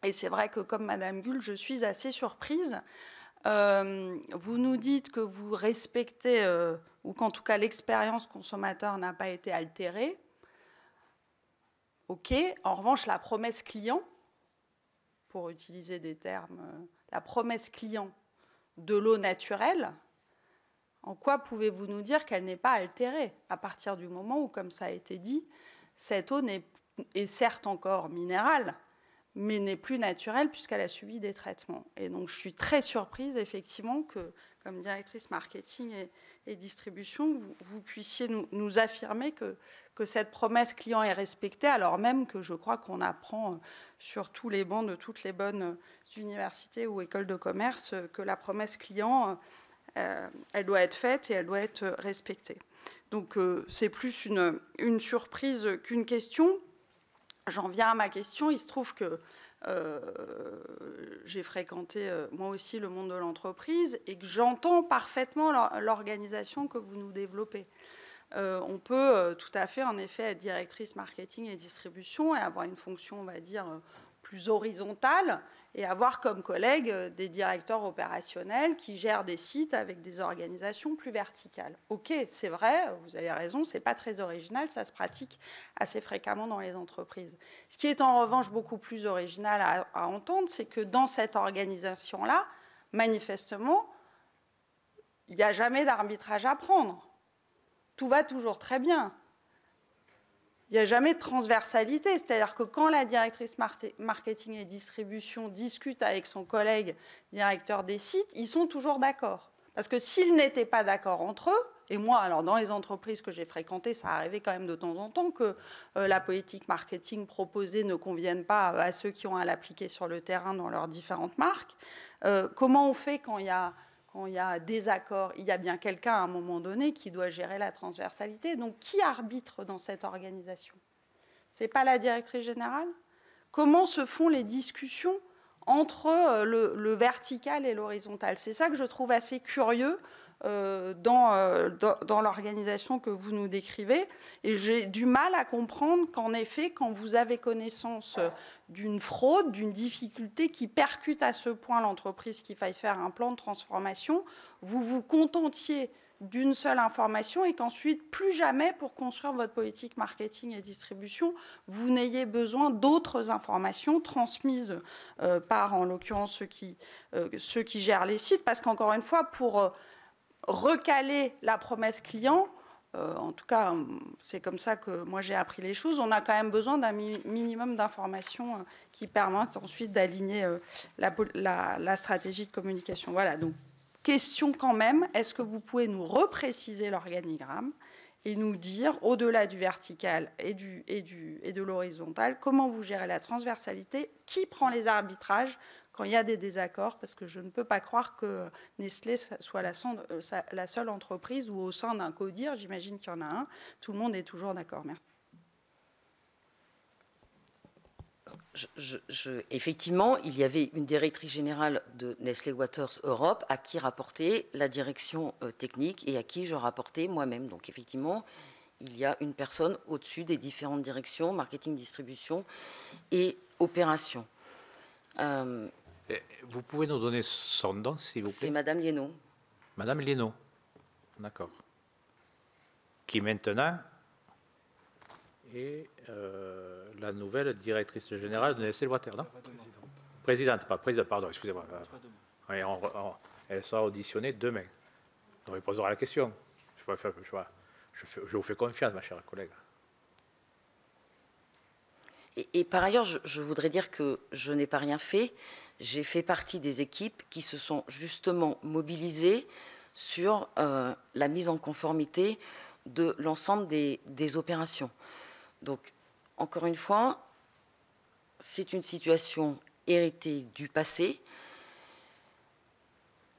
Et c'est vrai que comme Madame Gull, je suis assez surprise. Vous nous dites que vous respectez, ou qu'en tout cas l'expérience consommateur n'a pas été altérée. OK. En revanche, la promesse client, pour utiliser des termes, la promesse client de l'eau naturelle, en quoi pouvez-vous nous dire qu'elle n'est pas altérée à partir du moment où, comme ça a été dit, cette eau est certes encore minérale, mais n'est plus naturelle puisqu'elle a subi des traitements. Et donc, je suis très surprise, effectivement, que, comme directrice marketing et distribution, vous puissiez nous affirmer que cette promesse client est respectée, alors même que je crois qu'on apprend sur tous les bancs de toutes les bonnes universités ou écoles de commerce que la promesse client, elle doit être faite et elle doit être respectée. Donc, c'est plus une surprise qu'une question. J'en viens à ma question. Il se trouve que j'ai fréquenté moi aussi le monde de l'entreprise et que j'entends parfaitement l'organisation que vous nous développez. On peut tout à fait, en effet, être directrice marketing et distribution et avoir une fonction, on va dire, plus horizontale et avoir comme collègues des directeurs opérationnels qui gèrent des sites avec des organisations plus verticales. OK, c'est vrai, vous avez raison, c'est pas très original, ça se pratique assez fréquemment dans les entreprises. Ce qui est en revanche beaucoup plus original à entendre, c'est que dans cette organisation-là, manifestement, il n'y a jamais d'arbitrage à prendre. Tout va toujours très bien. Il n'y a jamais de transversalité. C'est-à-dire que quand la directrice marketing et distribution discute avec son collègue directeur des sites, ils sont toujours d'accord. Parce que s'ils n'étaient pas d'accord entre eux, et moi, alors dans les entreprises que j'ai fréquentées, ça arrivait quand même de temps en temps que la politique marketing proposée ne convienne pas à ceux qui ont à l'appliquer sur le terrain dans leurs différentes marques. Comment on fait quand il y a désaccord? Il y a bien quelqu'un à un moment donné qui doit gérer la transversalité. Donc, qui arbitre dans cette organisation? Ce n'est pas la directrice générale? Comment se font les discussions entre le vertical et l'horizontal? C'est ça que je trouve assez curieux dans l'organisation que vous nous décrivez. Et j'ai du mal à comprendre qu'en effet, quand vous avez connaissance d'une fraude, d'une difficulté qui percute à ce point l'entreprise qu'il faille faire un plan de transformation, vous vous contentiez d'une seule information et qu'ensuite, plus jamais, pour construire votre politique marketing et distribution, vous n'ayez besoin d'autres informations transmises par, en l'occurrence, ceux qui gèrent les sites. Parce qu'encore une fois, pour recaler la promesse client, en tout cas, c'est comme ça que moi j'ai appris les choses, on a quand même besoin d'un minimum d'informations qui permettent ensuite d'aligner la stratégie de communication. Voilà, donc question quand même, est-ce que vous pouvez nous repréciser l'organigramme et nous dire, au-delà du vertical et de l'horizontal, comment vous gérez la transversalité, qui prend les arbitrages quand il y a des désaccords, parce que je ne peux pas croire que Nestlé soit la seule entreprise où au sein d'un CODIR, j'imagine qu'il y en a un, tout le monde est toujours d'accord. Merci. Effectivement, il y avait une directrice générale de Nestlé Waters Europe à qui rapportait la direction technique et à qui je rapportais moi-même. Donc effectivement, il y a une personne au-dessus des différentes directions, marketing, distribution et opération. Vous pouvez nous donner son nom, s'il vous plaît? C'est Madame Liénot. Madame Liénot, d'accord. Qui maintenant est la nouvelle directrice générale de Nestlé Waters, non? Présidente, pas présidente, pardon, excusez-moi. Elle sera auditionnée demain. Donc il posera la question. Je vous fais confiance, ma chère collègue. Et par ailleurs, je voudrais dire que je n'ai pas rien fait. J'ai fait partie des équipes qui se sont justement mobilisées sur la mise en conformité de l'ensemble des opérations. Donc, encore une fois, c'est une situation héritée du passé.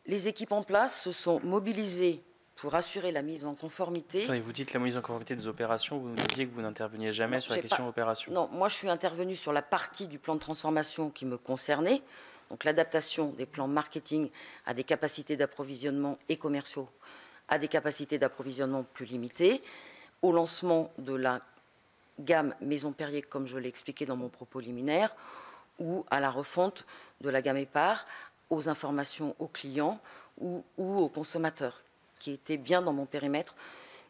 Les équipes en place se sont mobilisées pour assurer la mise en conformité. Attendez, vous dites la mise en conformité des opérations, vous nous disiez que vous n'interveniez jamais sur la question opération. Non, moi je suis intervenue sur la partie du plan de transformation qui me concernait, donc l'adaptation des plans marketing à des capacités d'approvisionnement et commerciaux, à des capacités d'approvisionnement plus limitées, au lancement de la gamme Maison Perrier, comme je l'ai expliqué dans mon propos liminaire, ou à la refonte de la gamme Épar, aux informations aux clients ou aux consommateurs, qui était bien dans mon périmètre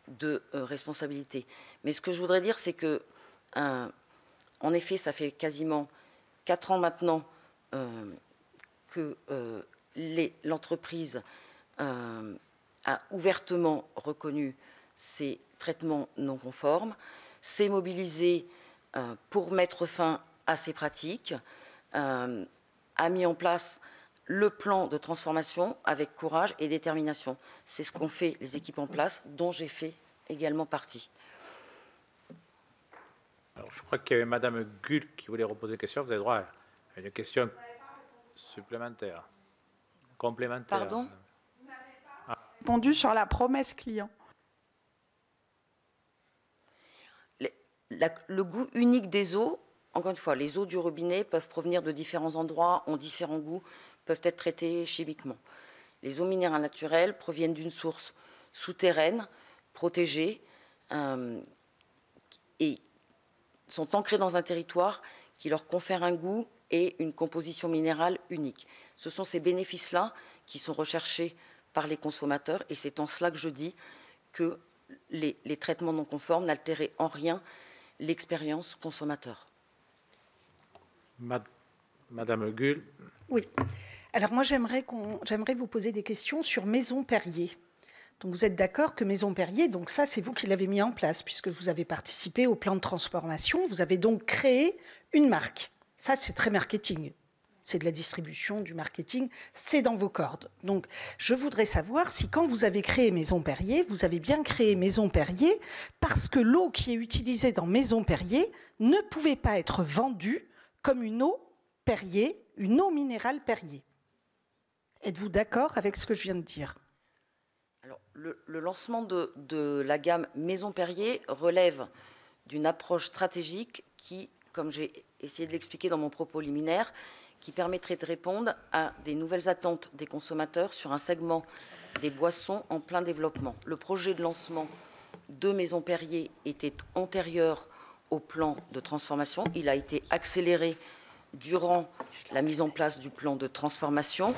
de responsabilité. Mais ce que je voudrais dire, c'est que, en effet, ça fait quasiment 4 ans maintenant que l'entreprise a ouvertement reconnu ces traitements non conformes, s'est mobilisée pour mettre fin à ces pratiques, a mis en place le plan de transformation avec courage et détermination. C'est ce qu'ont fait les équipes en place, dont j'ai fait également partie. Alors, je crois qu'il y avait Madame Gull qui voulait reposer une question. Vous avez droit à une question supplémentaire, complémentaire. Pardon ? Répondu sur la promesse client. Le goût unique des eaux, encore une fois, les eaux du robinet peuvent provenir de différents endroits, ont différents goûts, peuvent être traitées chimiquement. Les eaux minérales naturelles proviennent d'une source souterraine, protégée, et sont ancrées dans un territoire qui leur confère un goût et une composition minérale unique. Ce sont ces bénéfices-là qui sont recherchés par les consommateurs, et c'est en cela que je dis que les traitements non conformes n'altéraient en rien l'expérience consommateur. Madame Gull. Oui. Alors moi, j'aimerais vous poser des questions sur Maison Perrier. Donc vous êtes d'accord que Maison Perrier, donc ça c'est vous qui l'avez mis en place puisque vous avez participé au plan de transformation, vous avez donc créé une marque. Ça c'est très marketing. C'est de la distribution, du marketing, c'est dans vos cordes. Donc je voudrais savoir si quand vous avez créé Maison Perrier, vous avez bien créé Maison Perrier parce que l'eau qui est utilisée dans Maison Perrier ne pouvait pas être vendue comme une eau Perrier, une eau minérale Perrier. Êtes-vous d'accord avec ce que je viens de dire ? Alors, le lancement de la gamme Maison Perrier relève d'une approche stratégique qui, comme j'ai essayé de l'expliquer dans mon propos liminaire, qui permettrait de répondre à des nouvelles attentes des consommateurs sur un segment des boissons en plein développement. Le projet de lancement de Maison Perrier était antérieur au plan de transformation. Il a été accéléré durant la mise en place du plan de transformation,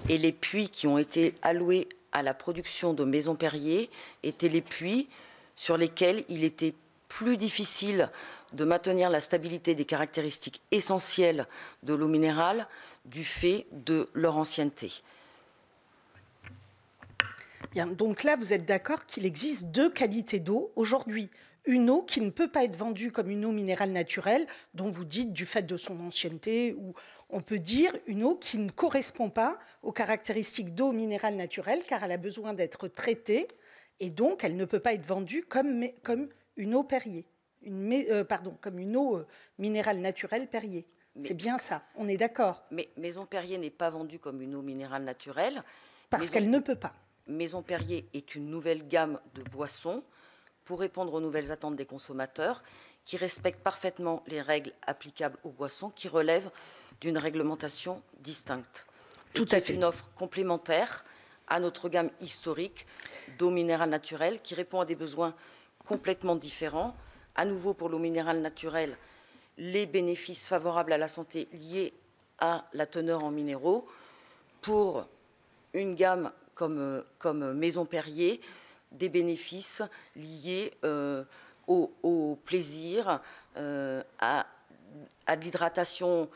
et les puits qui ont été alloués à la production de Maison Perrier étaient les puits sur lesquels il était plus difficile de maintenir la stabilité des caractéristiques essentielles de l'eau minérale du fait de leur ancienneté. Bien, donc là, vous êtes d'accord qu'il existe 2 qualités d'eau aujourd'hui. Une eau qui ne peut pas être vendue comme une eau minérale naturelle, dont vous dites du fait de son ancienneté, ou on peut dire une eau qui ne correspond pas aux caractéristiques d'eau minérale naturelle, car elle a besoin d'être traitée, et donc elle ne peut pas être vendue comme une eau Perrier, comme une eau minérale naturelle Perrier. C'est bien ça, on est d'accord. Mais Maison Perrier n'est pas vendue comme une eau minérale naturelle. Parce qu'elle ne peut pas. Maison Perrier est une nouvelle gamme de boissons pour répondre aux nouvelles attentes des consommateurs, qui respectent parfaitement les règles applicables aux boissons, qui relèvent d'une réglementation distincte. Tout à fait. Une offre complémentaire à notre gamme historique d'eau minérale naturelle, qui répond à des besoins complètement différents. À nouveau, pour l'eau minérale naturelle, les bénéfices favorables à la santé liés à la teneur en minéraux. Pour une gamme comme Maison Perrier, des bénéfices liés au plaisir, à de l'hydratation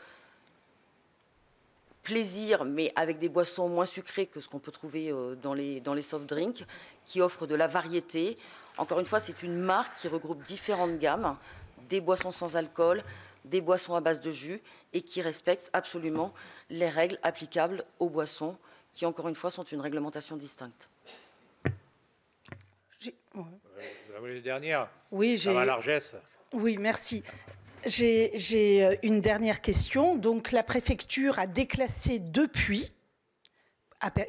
plaisir, mais avec des boissons moins sucrées que ce qu'on peut trouver dans les soft drinks, qui offrent de la variété. Encore une fois, c'est une marque qui regroupe différentes gammes, des boissons sans alcool, des boissons à base de jus, et qui respecte absolument les règles applicables aux boissons, qui, encore une fois, sont une réglementation distincte. Vous avez une dernière ? Oui, j'ai. Dans la largesse. Oui, merci. J'ai une dernière question. Donc, la préfecture a déclassé 2 puits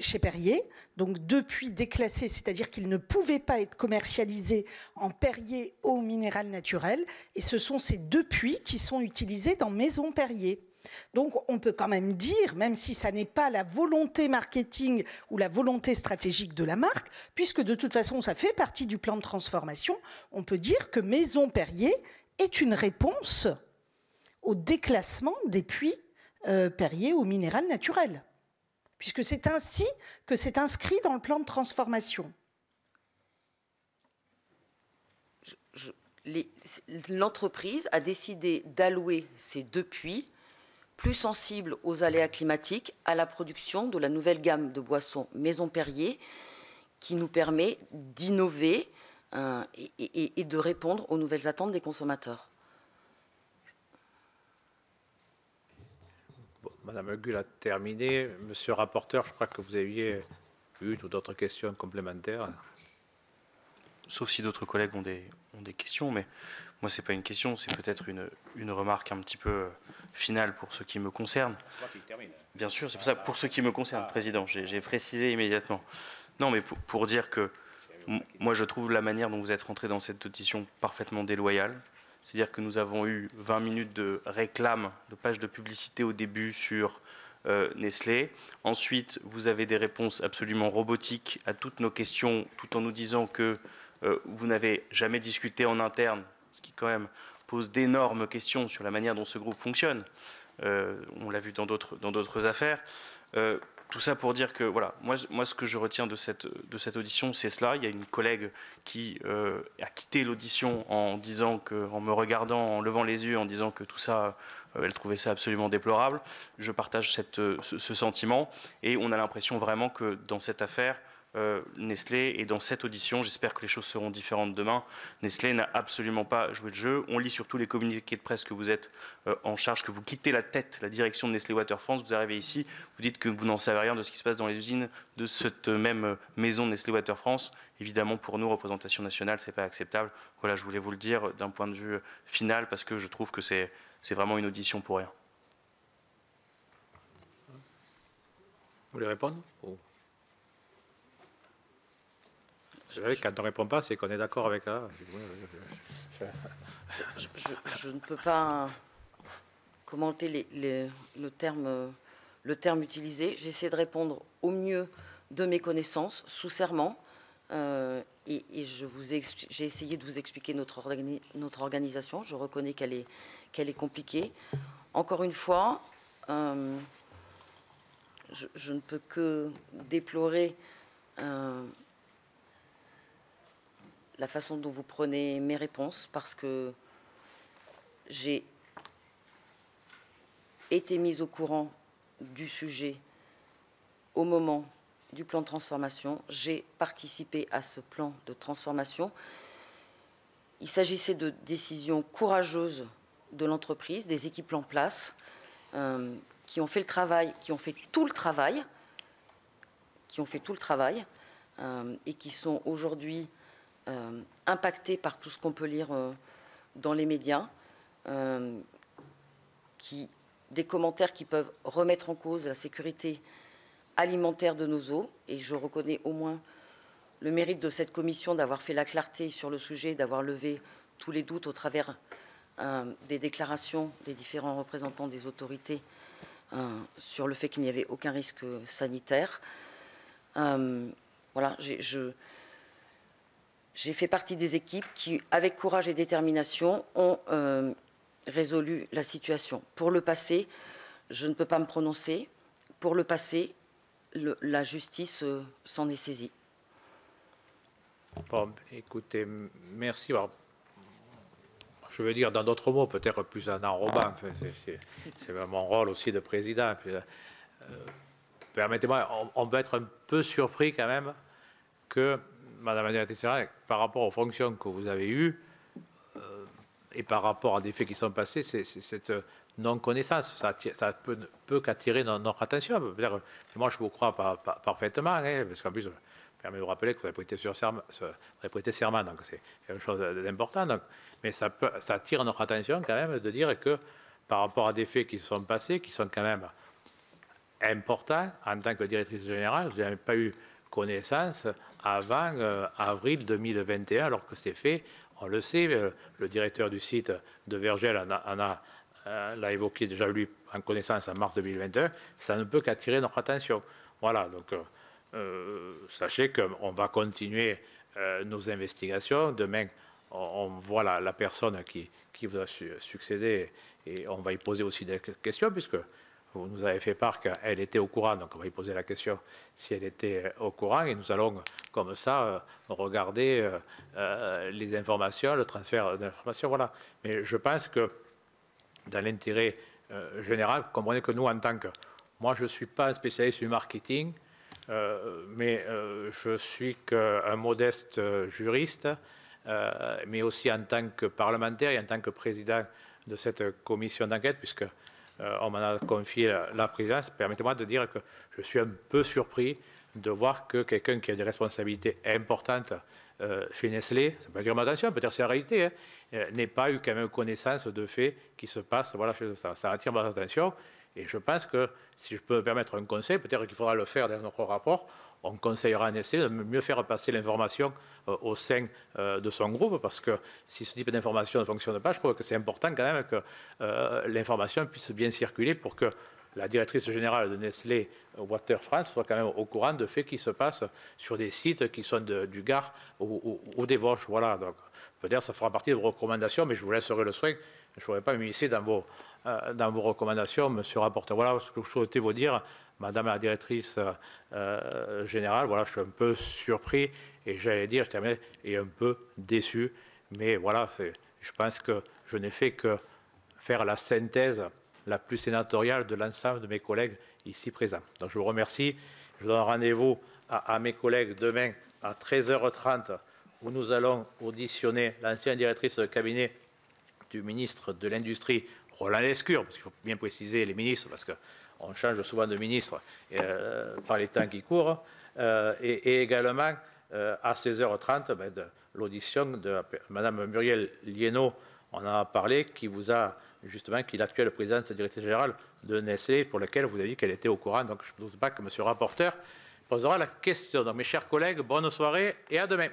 chez Perrier, donc depuis déclassés, c'est-à-dire qu'ils ne pouvaient pas être commercialisés en Perrier eau minérale naturelle, et ce sont ces 2 puits qui sont utilisés dans Maison Perrier. Donc on peut quand même dire, même si ça n'est pas la volonté marketing ou la volonté stratégique de la marque, puisque de toute façon ça fait partie du plan de transformation, on peut dire que Maison Perrier est une réponse au déclassement des puits Perrier eau minérale naturelle, puisque c'est ainsi que c'est inscrit dans le plan de transformation. L'entreprise a décidé d'allouer ces 2 puits plus sensibles aux aléas climatiques à la production de la nouvelle gamme de boissons Maison Perrier qui nous permet d'innover et de répondre aux nouvelles attentes des consommateurs. Bon, Madame Gull a terminé. Monsieur le rapporteur, je crois que vous aviez une ou d'autres questions complémentaires. Sauf si d'autres collègues ont des questions, mais moi, ce n'est pas une question, c'est peut-être une remarque un petit peu finale pour ce qui me concerne. Bien sûr, c'est pour ça, pour ce qui me concerne, Président, j'ai précisé immédiatement. Non, mais pour dire que moi, je trouve la manière dont vous êtes rentré dans cette audition parfaitement déloyale. C'est-à-dire que nous avons eu 20 minutes de réclame, de pages de publicité au début sur Nestlé. Ensuite, vous avez des réponses absolument robotiques à toutes nos questions, tout en nous disant que vous n'avez jamais discuté en interne, ce qui quand même pose d'énormes questions sur la manière dont ce groupe fonctionne. On l'a vu dans d'autres affaires. Tout ça pour dire que, voilà, moi ce que je retiens de cette audition, c'est cela. Il y a une collègue qui a quitté l'audition en me regardant, en levant les yeux, en disant que tout ça, elle trouvait ça absolument déplorable. Je partage ce sentiment et on a l'impression vraiment que dans cette affaire, Nestlé, et dans cette audition, j'espère que les choses seront différentes demain, Nestlé n'a absolument pas joué le jeu. On lit surtout les communiqués de presse que vous êtes en charge, que vous quittez la direction de Nestlé Water France, vous arrivez ici, vous dites que vous n'en savez rien de ce qui se passe dans les usines de cette même maison Nestlé Water France. Évidemment, pour nous, représentation nationale, c'est pas acceptable. Voilà, je voulais vous le dire d'un point de vue final, parce que je trouve que c'est vraiment une audition pour rien. Vous voulez répondre? Quand on ne répond pas, c'est qu'on est d'accord avec ça. Je ne peux pas commenter le terme utilisé. J'essaie de répondre au mieux de mes connaissances, sous serment. Et j'ai essayé de vous expliquer notre organisation. Je reconnais qu'elle est compliquée. Encore une fois, je ne peux que déplorer la façon dont vous prenez mes réponses, parce que j'ai été mise au courant du sujet au moment du plan de transformation. J'ai participé à ce plan de transformation. Il s'agissait de décisions courageuses de l'entreprise, des équipes en place, qui ont fait le travail, qui ont fait tout le travail, et qui sont aujourd'hui impactés par tout ce qu'on peut lire dans les médias, des commentaires qui peuvent remettre en cause la sécurité alimentaire de nos eaux. Et je reconnais au moins le mérite de cette commission d'avoir fait la clarté sur le sujet, d'avoir levé tous les doutes au travers des déclarations des différents représentants des autorités sur le fait qu'il n'y avait aucun risque sanitaire. Voilà, j'ai fait partie des équipes qui, avec courage et détermination, ont résolu la situation. Pour le passé, je ne peux pas me prononcer. Pour le passé, la justice s'en est saisie. Bon, écoutez, merci. Alors, je veux dire, dans d'autres mots, peut-être plus en enrobant. Enfin, c'est mon rôle aussi de président. Permettez-moi, on peut être un peu surpris quand même que Madame la directrice générale, par rapport aux fonctions que vous avez eues et par rapport à des faits qui sont passés, c'est cette non-connaissance. Ça peut qu'attirer notre attention. Moi, je vous crois parfaitement, hein, parce qu'en plus, je me permets de vous rappeler que vous avez prêté serment, donc c'est quelque chose d'important. Mais ça attire notre attention quand même de dire que par rapport à des faits qui se sont passés, qui sont quand même important en tant que directrice générale. Je n'avais pas eu connaissance avant avril 2021, alors que c'est fait. On le sait, le directeur du site de Vergel l'a évoqué déjà lui en connaissance en mars 2021. Ça ne peut qu'attirer notre attention. Voilà, donc sachez qu'on va continuer nos investigations. Demain, on voit la personne qui vous a succédé et on va y poser aussi des questions puisque vous nous avez fait part qu'elle était au courant, donc on va y poser la question si elle était au courant et nous allons comme ça regarder les informations, le transfert d'informations, voilà. Mais je pense que dans l'intérêt général, comprenez que nous en tant que... Moi je ne suis pas un spécialiste du marketing, mais je suis qu'un modeste juriste, mais aussi en tant que parlementaire et en tant que président de cette commission d'enquête, puisque on m'en a confié la présidence. Permettez-moi de dire que je suis un peu surpris de voir que quelqu'un qui a des responsabilités importantes chez Nestlé, ça peut dire ma attention, peut-être c'est la réalité, hein, n'ait pas eu quand même connaissance de faits qui se passent. Voilà, ça attire ma attention. Et je pense que, si je peux me permettre un conseil, peut-être qu'il faudra le faire dans notre rapport, on conseillera à Nestlé de mieux faire passer l'information au sein de son groupe, parce que si ce type d'information ne fonctionne pas, je trouve que c'est important quand même que l'information puisse bien circuler pour que la directrice générale de Nestlé Water France soit quand même au courant de faits qui se passent sur des sites qui sont du Gard ou des Vosges. Voilà, donc peut-être ça fera partie de vos recommandations, mais je vous laisserai le soin. Je ne pourrais pas m'immiscer dans vos recommandations, monsieur le rapporteur. Voilà ce que je souhaitais vous dire. Madame la directrice générale, voilà, je suis un peu surpris et j'allais dire, je termine, et un peu déçu. Mais voilà, je pense que je n'ai fait que faire la synthèse la plus sénatoriale de l'ensemble de mes collègues ici présents. Donc je vous remercie. Je donne rendez-vous à mes collègues demain à 13h30 où nous allons auditionner l'ancienne directrice de cabinet du ministre de l'Industrie, Roland Lescure, parce qu'il faut bien préciser les ministres, parce qu'on change souvent de ministre par les temps qui courent, et également à 16h30, de l'audition de Mme Muriel Liénot, on en a parlé, qui vous a justement, qui est l'actuelle présidente directrice générale de Nestlé, pour laquelle vous avez dit qu'elle était au courant. Donc je ne doute pas que M. le rapporteur posera la question. Donc mes chers collègues, bonne soirée et à demain.